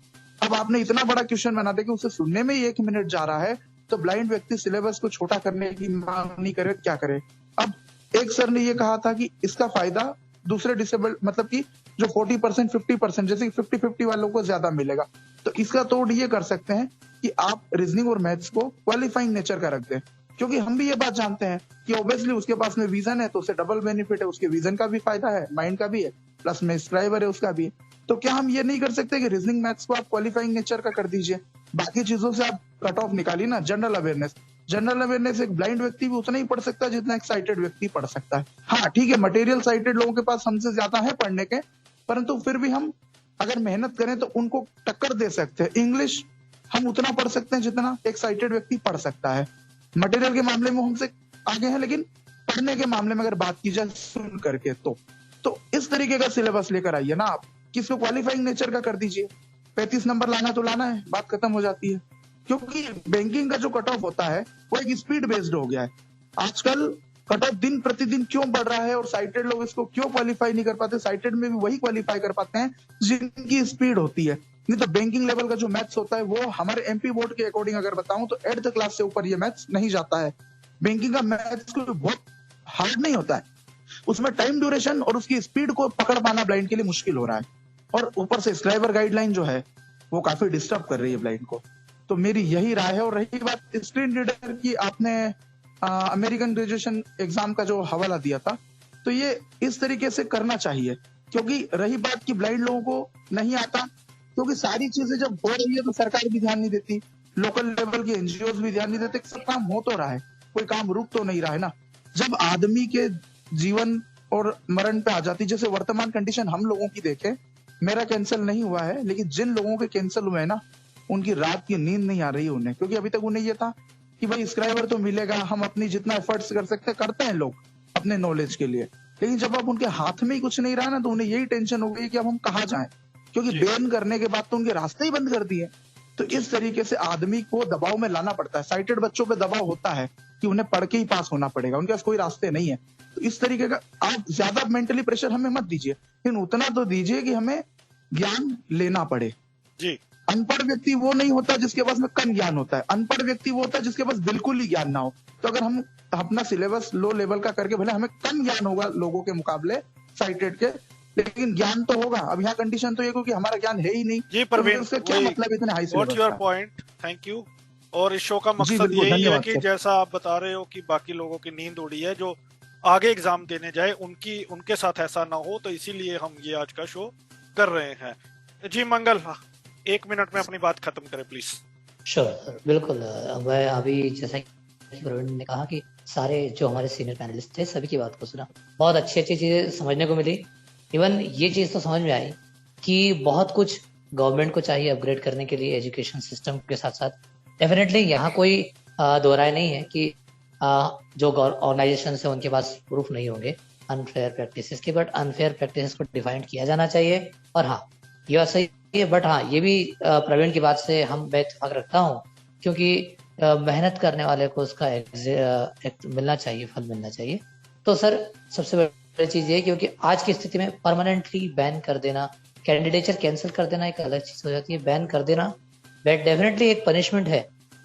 अब आपने इतना बड़ा क्वेश्चन बना दिया कि उसे सुनने में ही 1 मिनट जा रहा है, तो ब्लाइंड व्यक्ति सिलेबस को छोटा करने की मांग नहीं करे, क्या करे। अब एक सर ने ये कहा था कि इसका फायदा दूसरे डिसेबल्ड मतलब कि जो 40% 50% जैसे 50-50 वालों को ज्यादा मिलेगा। तो इसका तोड़ ये कर सकते हैं कि आप रीजनिंग और मैथ्स को क्वालिफाइंग नेचर का रख दें, क्योंकि हम भी ये बात जानते हैं कि ऑब्वियसली उसके पास में विजन है तो उसे डबल बेनिफिट है, उसके विजन का भी फायदा है, माइंड का भी है, प्लस में स्क्राइबर है उसका भी है। तो क्या हम ये नहीं कर सकते कि रीजनिंग मैथ्स को आप क्वालिफाइंग नेचर का कर दीजिए, बाकी चीजों से आप कट ऑफ निकालिए ना। जनरल अवेयरनेस एक ब्लाइंड व्यक्ति भी उतना ही पढ़ सकता है जितना एक साइटेड व्यक्ति पढ़ सकता है। हाँ ठीक है, मटेरियल साइटेड लोगों के पास हमसे ज्यादा है पढ़ने के, परंतु फिर भी हम अगर मेहनत करें तो उनको टक्कर दे सकते हैं। इंग्लिश हम उतना पढ़ सकते हैं जितना एक साइटेड व्यक्ति पढ़ सकता है। मटेरियल के मामले में हमसे आगे हैं, लेकिन पढ़ने के मामले में अगर बात की जाए सुन करके तो इस तरीके का सिलेबस लेकर आइए ना आप, किसको क्वालिफाइंग नेचर का कर दीजिए। 35 नंबर लाना तो लाना है, बात खत्म हो जाती है। क्योंकि बैंकिंग का जो कट ऑफ होता है वो एक स्पीड बेस्ड हो गया है। आजकल कट ऑफ दिन प्रतिदिन क्यों बढ़ रहा है और साइटेड लोग इसको क्यों क्वालिफाई नहीं कर पाते। साइटेड में भी वही क्वालिफाई कर पाते हैं जिनकी स्पीड होती है। नहीं तो बैंकिंग लेवल का जो मैथ्स होता है वो हमारे एमपी बोर्ड के अकॉर्डिंग अगर बताऊं तो 8th क्लास से ऊपर ये मैथ्स नहीं जाता है। बैंकिंग का मैथ्स को बहुत हार्ड नहीं होता है, उसमें टाइम ड्यूरेशन और उसकी स्पीड को पकड़ पाना ब्लाइंड के लिए मुश्किल हो रहा है। और ऊपर से स्क्राइबर गाइडलाइन जो है वो काफी डिस्टर्ब कर रही है ब्लाइंड को। तो मेरी यही राय है। और रही बात स्क्रीन रीडर की, आपने अमेरिकन ग्रेजुएशन एग्जाम का जो हवाला दिया था, तो ये इस तरीके से करना चाहिए। क्योंकि रही बात कि ब्लाइंड लोगों को नहीं आता, क्योंकि सारी चीजें जब हो रही है तो सरकार भी ध्यान नहीं देती, लोकल लेवल के एनजीओ भी ध्यान नहीं देते, सब काम हो तो रहा है, कोई काम रुक तो नहीं रहा है ना। जब आदमी के जीवन और मरण पे आ जाती, जैसे वर्तमान कंडीशन हम लोगों की देखें, मेरा कैंसिल नहीं हुआ है, लेकिन जिन लोगों के कैंसिल हुए हैं ना, उनकी रात की नींद नहीं आ रही है उन्हें। क्योंकि अभी तक उन्हें ये था कि भाई स्क्राइबर तो मिलेगा, हम अपनी जितना एफर्ट्स कर सकते करते हैं लोग अपने नॉलेज के लिए, लेकिन जब अब उनके हाथ में ही कुछ नहीं रहा ना, तो उन्हें यही टेंशन हो गई कि अब हम कहाँ जाएं, क्योंकि बैन करने के बाद तो उनके रास्ते ही बंद कर दिए। तो इस तरीके से आदमी को दबाव में लाना पड़ता है। साइटेड बच्चों पे दबाव होता है कि उन्हें पढ़ के ही पास होना पड़ेगा, उनके पास कोई रास्ते नहीं है। तो इस तरीके का आप ज्यादा मेंटली प्रेशर हमें मत दीजिए, लेकिन उतना तो दीजिए कि हमें ज्ञान लेना पड़े। जी, अनपढ़ व्यक्ति वो नहीं होता जिसके पास में कम ज्ञान होता है, अनपढ़ व्यक्ति वो होता है जिसके पास बिल्कुल ही ज्ञान ना हो। तो अगर हम अपना सिलेबस लो लेवल का करके, भले हमें कम ज्ञान होगा लोगों के मुकाबले साइटेड के, लेकिन ज्ञान तो होगा। अब यहाँ कंडीशन तो ये क्योंकि हमारा ज्ञान है ही नहीं। जी प्रवीण, तो क्या मतलब इतने high what's your point? Thank you. और इस शो का मकसद यही है कि जैसा आप बता रहे हो कि बाकी लोगों की नींद उड़ी है, जो आगे एग्जाम देने जाए उनके साथ ऐसा ना हो, तो इसीलिए हम ये आज का शो कर रहे हैं। जी मंगल, 1 मिनट में अपनी बात खत्म करें प्लीज। श्योर, बिल्कुल। मैं अभी जैसा कि प्रवीण ने कहा कि सारे जो हमारे सीनियर पैनलिस्ट थे सभी की बात को सुना, बहुत अच्छी अच्छी चीजें समझने को मिली। इवन ये चीज तो समझ में आई कि बहुत कुछ गवर्नमेंट को चाहिए अपग्रेड करने के लिए एजुकेशन सिस्टम के साथ साथ। डेफिनेटली यहाँ कोई दो राय नहीं है कि जो ऑर्गेनाइजेशन है उनके पास प्रूफ नहीं होंगे अनफेयर प्रैक्टिसेस के, बट अनफेयर प्रैक्टिसेस को डिफाइन किया जाना चाहिए। और हाँ, ये बात सही है, बट हाँ ये भी प्रवीण की बात से मैं इत्तेफाक रखता हूँ, क्योंकि मेहनत करने वाले को उसका मिलना चाहिए, फल मिलना चाहिए। तो सर सबसे बड़ी चीज ये, क्योंकि आज की स्थिति में परमानेंटली बैन कर देना, कैंडिडेचर कैंसिल कर देना एक अलग चीज हो जाती है, बैन कर देना डेफिनेटली एक पनिशमेंट है,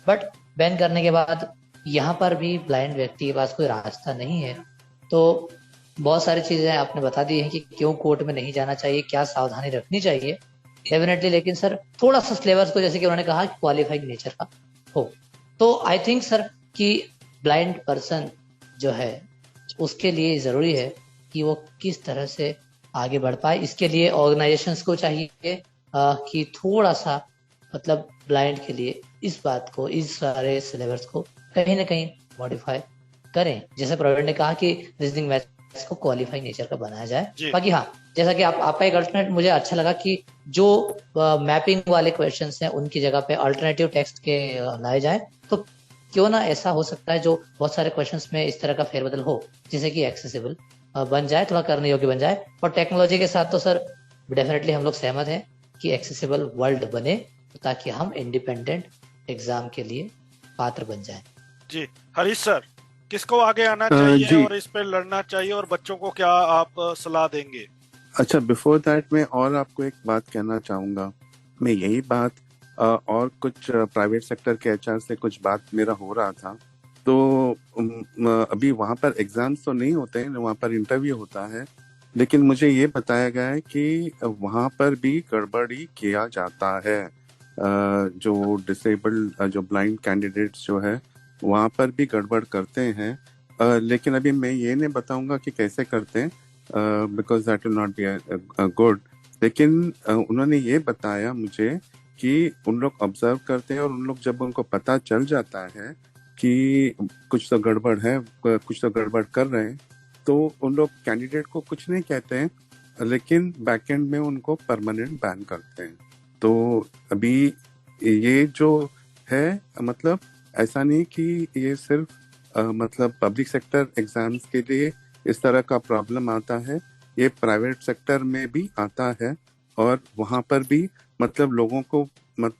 बट बैन करने के बाद यहाँ पर भी ब्लाइंड व्यक्ति के पास कोई रास्ता नहीं है। तो बहुत सारी चीजें आपने बता दी है कि क्यों कोर्ट में नहीं जाना चाहिए, क्या सावधानी रखनी चाहिए डेफिनेटली। लेकिन सर थोड़ा सा सिलेबस को, जैसे कि उन्होंने कहा, क्वालिफाइंग नेचर का हो, तो आई थिंक सर कि ब्लाइंड पर्सन जो है उसके लिए जरूरी है कि वो किस तरह से आगे बढ़ पाए। इसके लिए ऑर्गेनाइजेशंस को चाहिए कि थोड़ा सा मतलब ब्लाइंड के लिए इस बात को, इस सारे सिलेबस को कहीं ना कहीं मॉडिफाई करें। जैसे प्रवीण ने कहा कि रीजनिंग मैथ्स को क्वालिफाइंग नेचर का बनाया जाए। बाकी हाँ, जैसा कि आपका एक अल्टरनेट मुझे अच्छा लगा कि जो मैपिंग वाले क्वेश्चंस हैं उनकी जगह पे अल्टरनेटिव टेक्स्ट के लाए जाए, तो क्यों ना ऐसा हो सकता है जो बहुत सारे क्वेश्चंस में इस तरह का फेरबदल हो जिससे कि एक्सेसिबल बन जाए, थोड़ा करने योग्य बन जाए। और टेक्नोलॉजी के साथ तो सर डेफिनेटली हम लोग सहमत हैं कि एक्सेसिबल वर्ल्ड बने, ताकि हम इंडिपेंडेंट एग्जाम के लिए पात्र बन जाएं। जी हरीश सर, किसको आगे आना चाहिए और इस पे लड़ना चाहिए, और बच्चों को क्या आप सलाह देंगे? अच्छा, बिफोर दैट मैं और आपको एक बात कहना चाहूंगा। मैं यही बात और कुछ प्राइवेट सेक्टर के एचआर से कुछ बात मेरा हो रहा था, तो अभी वहाँ पर एग्जाम्स तो नहीं होते हैं, वहाँ पर इंटरव्यू होता है, लेकिन मुझे ये बताया गया है कि वहाँ पर भी गड़बड़ी किया जाता है। जो डिसेबल्ड, जो ब्लाइंड कैंडिडेट्स जो है वहाँ पर भी गड़बड़ करते हैं। लेकिन अभी मैं ये नहीं बताऊंगा कि कैसे करते हैं, because that will not be good. लेकिन उन्होंने ये बताया मुझे कि उन लोग ऑब्जर्व करते हैं, और उन लोग जब उनको पता चल जाता है कि कुछ तो गड़बड़ है, कुछ तो गड़बड़ कर रहे हैं, तो उन लोग कैंडिडेट को कुछ नहीं कहते हैं, लेकिन बैकएंड में उनको परमानेंट बैन करते हैं। तो अभी ये जो है, मतलब ऐसा नहीं कि ये सिर्फ मतलब पब्लिक सेक्टर एग्जाम्स के लिए इस तरह का प्रॉब्लम आता है, ये प्राइवेट सेक्टर में भी आता है, और वहाँ पर भी मतलब लोगों को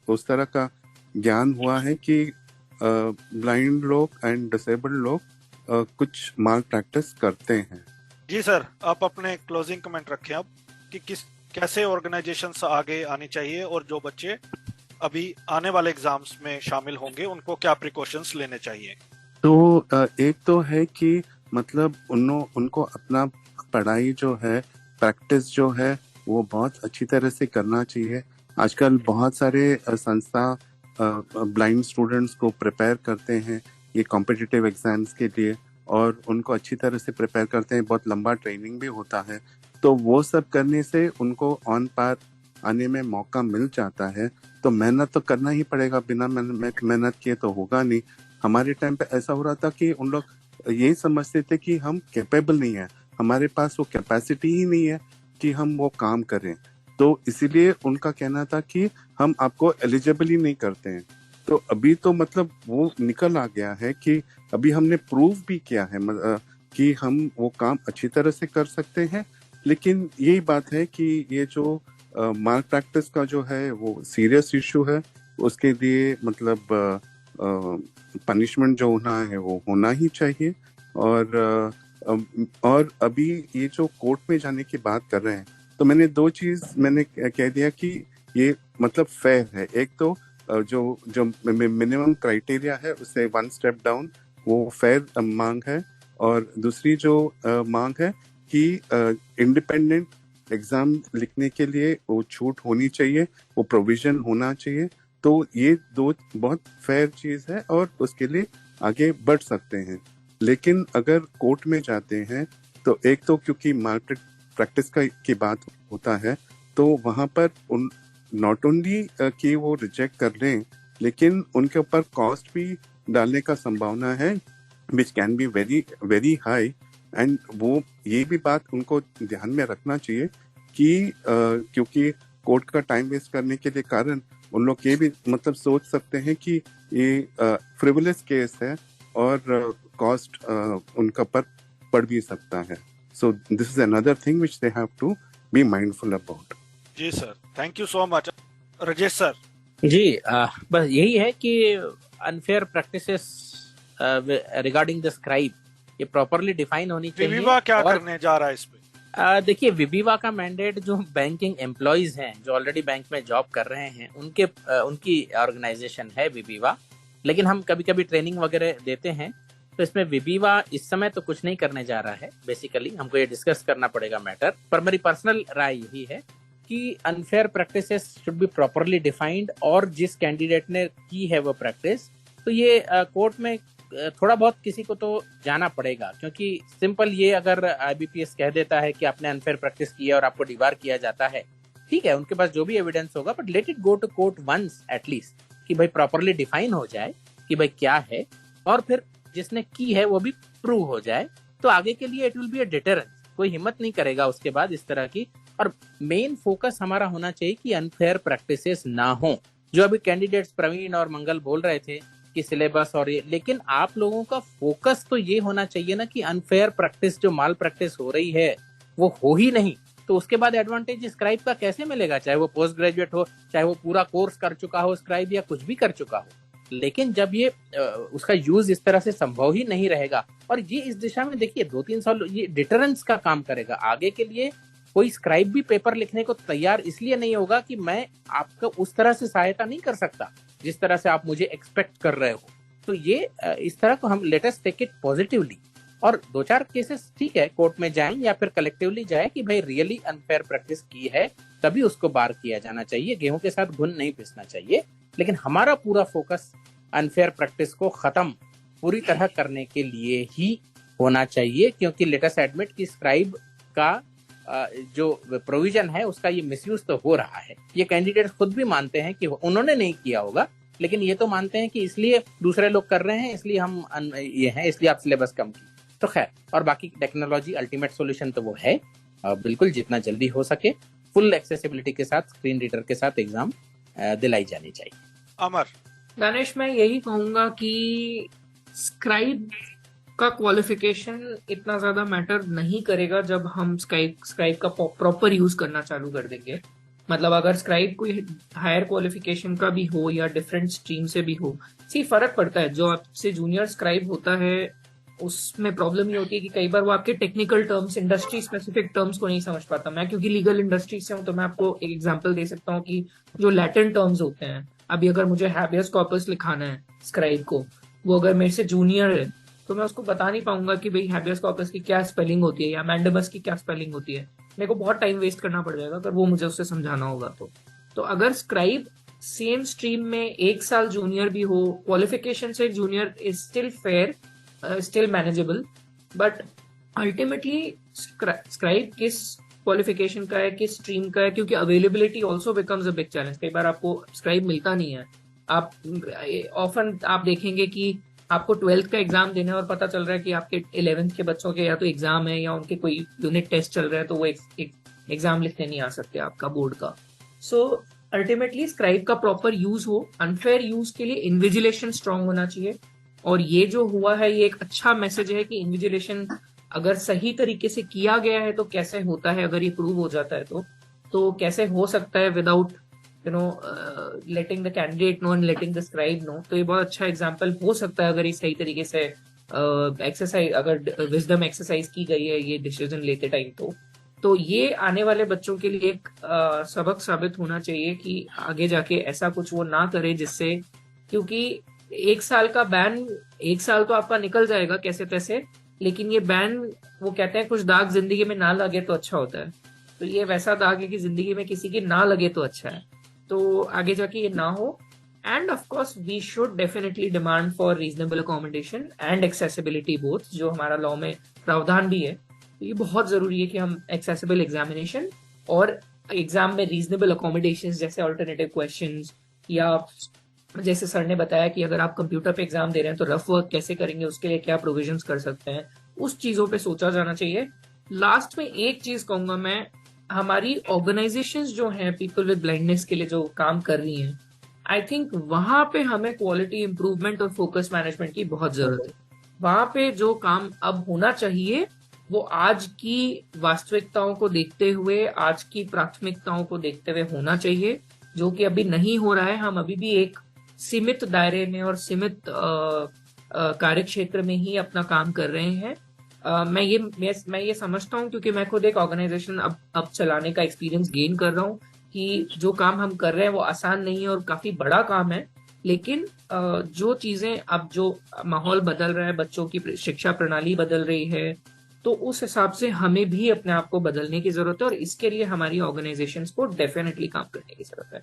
उस तरह का ज्ञान हुआ है कि ब्लाइंड लोग एंड डिसेबल्ड लोग कुछ माल प्रैक्टिस करते हैं। जी सर, आप अपने क्लोजिंग कमेंट रखें अब कि कैसे ऑर्गेनाइजेशंस आगे आनी चाहिए, और जो बच्चे अभी आने वाले एग्जाम्स में शामिल होंगे उनको क्या प्रिकॉशंस लेने चाहिए? तो एक तो है कि मतलब उनको अपना पढ़ाई जो है, प्रैक्टिस जो है, वो बहुत अच्छी तरह से करना चाहिए। आजकल बहुत सारे संस्था ब्लाइंड स्टूडेंट्स को प्रिपेयर करते हैं ये कॉम्पिटिटिव एग्जाम्स के लिए, और उनको अच्छी तरह से प्रिपेयर करते हैं, बहुत लंबा ट्रेनिंग भी होता है। तो वो सब करने से उनको ऑन पार आने में मौका मिल जाता है। तो मेहनत तो करना ही पड़ेगा, बिना मेहनत किए तो होगा नहीं। हमारे टाइम पे ऐसा हो रहा था कि उन लोग यही समझते थे कि हम कैपेबल नहीं है, हमारे पास वो कैपेसिटी ही नहीं है कि हम वो काम करें, तो इसीलिए उनका कहना था कि हम आपको एलिजिबल ही नहीं करते हैं। तो अभी तो मतलब वो निकल आ गया है कि अभी हमने प्रूव भी किया है कि हम वो काम अच्छी तरह से कर सकते हैं। लेकिन यही बात है कि ये जो माल प्रैक्टिस का जो है वो सीरियस इशू है, उसके लिए मतलब पनिशमेंट जो होना है वो होना ही चाहिए। और अभी ये जो कोर्ट में जाने की बात कर रहे हैं, तो मैंने दो चीज मैंने कह दिया कि ये मतलब फेयर है। एक तो जो मिनिमम क्राइटेरिया है उससे वन स्टेप डाउन वो फेयर मांग है, और दूसरी जो मांग है कि इंडिपेंडेंट एग्जाम लिखने के लिए वो छूट होनी चाहिए, वो प्रोविजन होना चाहिए। तो ये दो बहुत फेयर चीज है, और उसके लिए आगे बढ़ सकते हैं। लेकिन अगर कोर्ट में जाते हैं तो एक तो क्योंकि मार्केट प्रैक्टिस की बात होता है, तो वहां पर नॉट ओनली कि वो रिजेक्ट कर लें, लेकिन उनके ऊपर कॉस्ट भी डालने का संभावना है, which can be very very high. And वो ये भी बात उनको ध्यान में रखना चाहिए कि क्योंकि कोर्ट का टाइम वेस्ट करने के लिए कारण उन लोग ये भी मतलब सोच सकते हैं कि ये फ्रिवलेस केस है और कॉस्ट उनका पर पड़ भी सकता है। So this is another thing which they have to be mindful about. जी sir, thank you so much. Rajesh sir. जी, बस यही है कि unfair practices regarding the scribe ये प्रॉपरली डिफाइन होनी चाहिए। विविवा क्या करने जा रहा है इस पे? देखिए, विविवा का मैंडेट जो बैंकिंग एम्प्लॉइज हैं जो ऑलरेडी बैंक में जॉब कर रहे हैं उनकी ऑर्गेनाइजेशन है विविवा, लेकिन हम कभी कभी ट्रेनिंग वगैरह देते हैं, तो इसमें विविवा इस समय तो कुछ नहीं करने जा रहा है। बेसिकली हमको ये डिस्कस करना पड़ेगा मैटर, पर मेरी पर्सनल राय यही है कि unfair practices should be properly defined, और जिस कैंडिडेट ने की है वो प्रैक्टिस, तो ये कोर्ट में थोड़ा बहुत किसी को तो जाना पड़ेगा, क्योंकि सिंपल ये अगर आईबीपीएस कह देता है कि आपने अनफेयर प्रैक्टिस की है और आपको डिबार किया जाता है, ठीक है, उनके पास जो भी एविडेंस होगा, but let it go to court once at least, कि भाई प्रॉपरली डिफाइन हो जाए कि भाई क्या है, और फिर जिसने की है वो भी प्रूव हो जाए, तो आगे के लिए it will be a deterrence. कोई हिम्मत नहीं करेगा उसके बाद इस तरह की। और मेन फोकस हमारा होना चाहिए कि अनफेयर प्रैक्टिसेस ना हो। जो अभी कैंडिडेट्स प्रवीण और मंगल बोल रहे थे कि सिलेबस और ये, लेकिन आप लोगों का फोकस तो ये होना चाहिए ना कि अनफेयर प्रैक्टिस जो माल प्रैक्टिस हो रही है वो हो ही नहीं, तो उसके बाद एडवांटेज स्क्राइब का कैसे मिलेगा, चाहे वो पोस्ट ग्रेजुएट हो, चाहे वो पूरा कोर्स कर चुका हो स्क्राइब या कुछ भी कर चुका हो। लेकिन जब ये उसका यूज इस तरह से संभव ही नहीं रहेगा, और ये इस दिशा में देखिए 2-3 साल ये डिटरेंस का काम करेगा आगे के लिए। कोई स्क्राइब भी पेपर लिखने को तैयार इसलिए नहीं होगा कि मैं आपको उस तरह से सहायता नहीं कर सकता जिस तरह से आप मुझे एक्सपेक्ट कर रहे हो। तो ये इस तरह को हम let us take it positively, और 2-4 केसेस ठीक है कोर्ट में जाएं या फिर कलेक्टिवली जाए कि भाई रियली अनफेयर प्रैक्टिस की है, तभी उसको बार किया जाना चाहिए। गेहूं के साथ घुन नहीं पिसना चाहिए। लेकिन हमारा पूरा फोकस अनफेयर प्रैक्टिस को खत्म पूरी तरह करने के लिए ही होना चाहिए, क्योंकि लेट अस एडमिट कि स्क्राइब का जो प्रोविजन है उसका ये मिसयूज तो हो रहा है। ये कैंडिडेट खुद भी मानते हैं कि उन्होंने नहीं किया होगा, लेकिन ये तो मानते हैं कि इसलिए दूसरे लोग कर रहे हैं, इसलिए हम ये हैं, इसलिए आप सिलेबस कम की। तो खैर, और बाकी टेक्नोलॉजी अल्टीमेट सॉल्यूशन तो वो है। बिल्कुल जितना जल्दी हो सके फुल एक्सेसिबिलिटी के साथ, स्क्रीन रीडर के साथ एग्जाम दिलाई जानी चाहिए। अमर। दानिश, मैं यही कहूंगा कि स्क्राइब का क्वालिफिकेशन इतना ज्यादा मैटर नहीं करेगा जब हम स्क्राइब का प्रॉपर यूज करना चालू कर देंगे। मतलब अगर स्क्राइब कोई हायर क्वालिफिकेशन का भी हो या डिफरेंट स्ट्रीम से भी हो, फर्क पड़ता है। जो आपसे जूनियर स्क्राइब होता है उसमें प्रॉब्लम ये होती है कि कई बार वो आपके technical terms, industry specific terms को नहीं समझ पाता। मैं क्योंकि लीगल इंडस्ट्री से हूं तो मैं आपको एक एग्जांपल दे सकता हूं कि जो लैटिन टर्म्स होते हैं, अभी अगर मुझे हैबियस कॉर्पस लिखाना है स्क्राइब को, वो अगर मेरे से जूनियर है तो मैं उसको बता नहीं पाऊंगा कि भाई हैबियस कॉर्पस की क्या स्पेलिंग होती है या मैंडेमस की क्या स्पेलिंग होती है। मेरे को बहुत टाइम वेस्ट करना पड़ जाएगा अगर वो मुझे उससे समझाना होगा। तो अगर स्क्राइब सेम स्ट्रीम में 1 साल जूनियर भी हो, क्वालिफिकेशन से junior is still fair, still manageable, but ultimately scribe किस क्वालिफिकेशन का है, किस स्ट्रीम का है, क्योंकि availability also becomes a big challenge. कई बार आपको स्क्राइब मिलता नहीं है। आप ऑफन आप देखेंगे कि आपको 12th का एग्जाम देना है और पता चल रहा है कि आपके 11th के बच्चों के या तो एग्जाम है या उनके कोई यूनिट टेस्ट चल रहा है, तो वो एग्जाम लिखने नहीं आ सकते आपका बोर्ड का। सो अल्टीमेटली स्क्राइब का प्रॉपर यूज हो। अनफेयर यूज के लिए इन्विजिलेशन स्ट्रांग होना चाहिए, और ये जो हुआ है ये एक अच्छा मैसेज है कि इन्विजिलेशन अगर सही तरीके से किया गया है तो कैसे होता है, अगर ये प्रूव हो जाता है तो कैसे हो सकता है without letting the candidate know and letting the scribe know. तो ये बहुत अच्छा एग्जांपल हो सकता है अगर ये सही तरीके से एक्सरसाइज, अगर विजडम एक्सरसाइज की गई है ये डिसीजन लेते टाइम। तो ये आने वाले बच्चों के लिए एक सबक साबित होना चाहिए कि आगे जाके ऐसा कुछ वो ना करे, जिससे, क्योंकि 1 साल का बैन, 1 साल तो आपका निकल जाएगा कैसे तैसे, लेकिन ये बैन, वो कहते हैं कुछ दाग जिंदगी में ना लगे तो अच्छा होता है, तो ये वैसा दाग है कि जिंदगी में किसी की ना लगे तो अच्छा है। तो आगे जाके ये ना हो। And of course we should definitely demand for reasonable accommodation and accessibility both, जो हमारा लॉ में प्रावधान भी है। तो ये बहुत जरूरी है कि हम एक्सेसिबल एग्जामिनेशन और एग्जाम में रीजनेबल अकोमोडेशन जैसे अल्टरनेटिव क्वेश्चंस या जैसे सर ने बताया कि अगर आप कंप्यूटर पे एग्जाम दे रहे हैं तो रफ वर्क कैसे करेंगे, उसके लिए क्या प्रोविजंस कर सकते हैं, उस चीजों पे सोचा जाना चाहिए। लास्ट में एक चीज कहूंगा मैं, हमारी ऑर्गेनाइजेशंस जो हैं पीपल विद ब्लाइंडनेस के लिए जो काम कर रही हैं, आई थिंक वहां पे हमें क्वालिटी इंप्रूवमेंट और फोकस मैनेजमेंट की बहुत जरूरत है। वहां पे जो काम अब होना चाहिए वो आज की वास्तविकताओं को देखते हुए, आज की प्राथमिकताओं को देखते हुए होना चाहिए, जो कि अभी नहीं हो रहा है। हम अभी भी एक सीमित दायरे में और सीमित कार्य क्षेत्र में ही अपना काम कर रहे हैं। मैं ये समझता हूँ, क्योंकि मैं खुद एक ऑर्गेनाइजेशन अब चलाने का एक्सपीरियंस गेन कर रहा हूँ, कि जो काम हम कर रहे हैं वो आसान नहीं है और काफी बड़ा काम है। लेकिन जो चीजें अब जो माहौल बदल रहा है, बच्चों की शिक्षा प्रणाली बदल रही है, तो उस हिसाब से हमें भी अपने आप को बदलने की जरूरत है और इसके लिए हमारी ऑर्गेनाइजेशंस को डेफिनेटली काम करने की जरूरत है।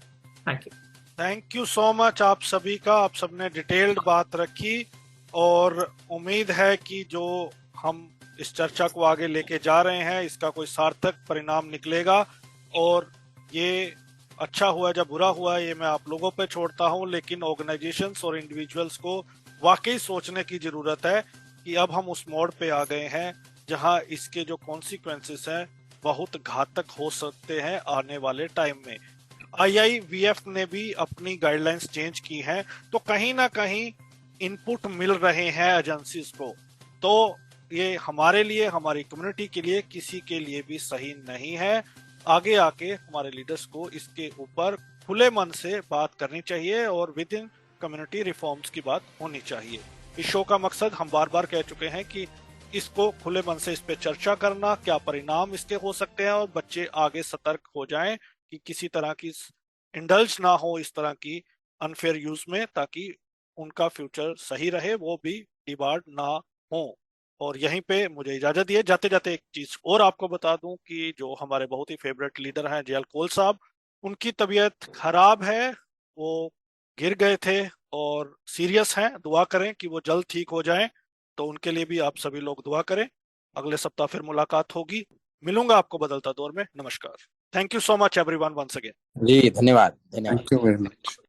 Thank you. Thank you so much आप सभी का। आप सबने डिटेल्ड बात रखी और उम्मीद है कि जो हम इस चर्चा को आगे लेके जा रहे हैं इसका कोई सार्थक परिणाम निकलेगा। और ये अच्छा हुआ या बुरा हुआ ये मैं आप लोगों पे छोड़ता हूँ, लेकिन ऑर्गेनाइजेशंस और इंडिविजुअल्स को वाकई सोचने की जरूरत है कि अब हम उस मोड़ पे आ गए हैं जहां इसके जो कॉन्सिक्वेंसेस हैं बहुत घातक हो सकते हैं आने वाले टाइम में। IIVF ने भी अपनी गाइडलाइंस चेंज की हैं, तो कहीं ना कहीं इनपुट मिल रहे हैं एजेंसीज को, तो ये हमारे लिए, हमारी कम्युनिटी के लिए, किसी के लिए भी सही नहीं है। आगे आके हमारे लीडर्स को इसके ऊपर खुले मन से बात करनी चाहिए और विद इन कम्युनिटी रिफॉर्म्स की बात होनी चाहिए। इस शो का मकसद हम बार बार कह चुके हैं कि इसको खुले मन से इस पे चर्चा करना, क्या परिणाम इसके हो सकते हैं, और बच्चे आगे सतर्क हो जाएं कि किसी तरह की इंडल्ज ना हो इस तरह की अनफेयर यूज में, ताकि उनका फ्यूचर सही रहे, वो भी डिबार्ड ना हो। और यहीं पे मुझे इजाजत दिए। जाते जाते एक चीज और आपको बता दूं कि जो हमारे बहुत ही फेवरेट लीडर हैं JL कोल साहब, उनकी तबीयत खराब है, वो गिर गए थे और सीरियस हैं। दुआ करें कि वो जल्द ठीक हो जाएं, तो उनके लिए भी आप सभी लोग दुआ करें। अगले सप्ताह फिर मुलाकात होगी। मिलूंगा आपको बदलता दौर में। नमस्कार। Thank you so much everyone once again. जी धन्यवाद धन्यवाद। Thank you very much.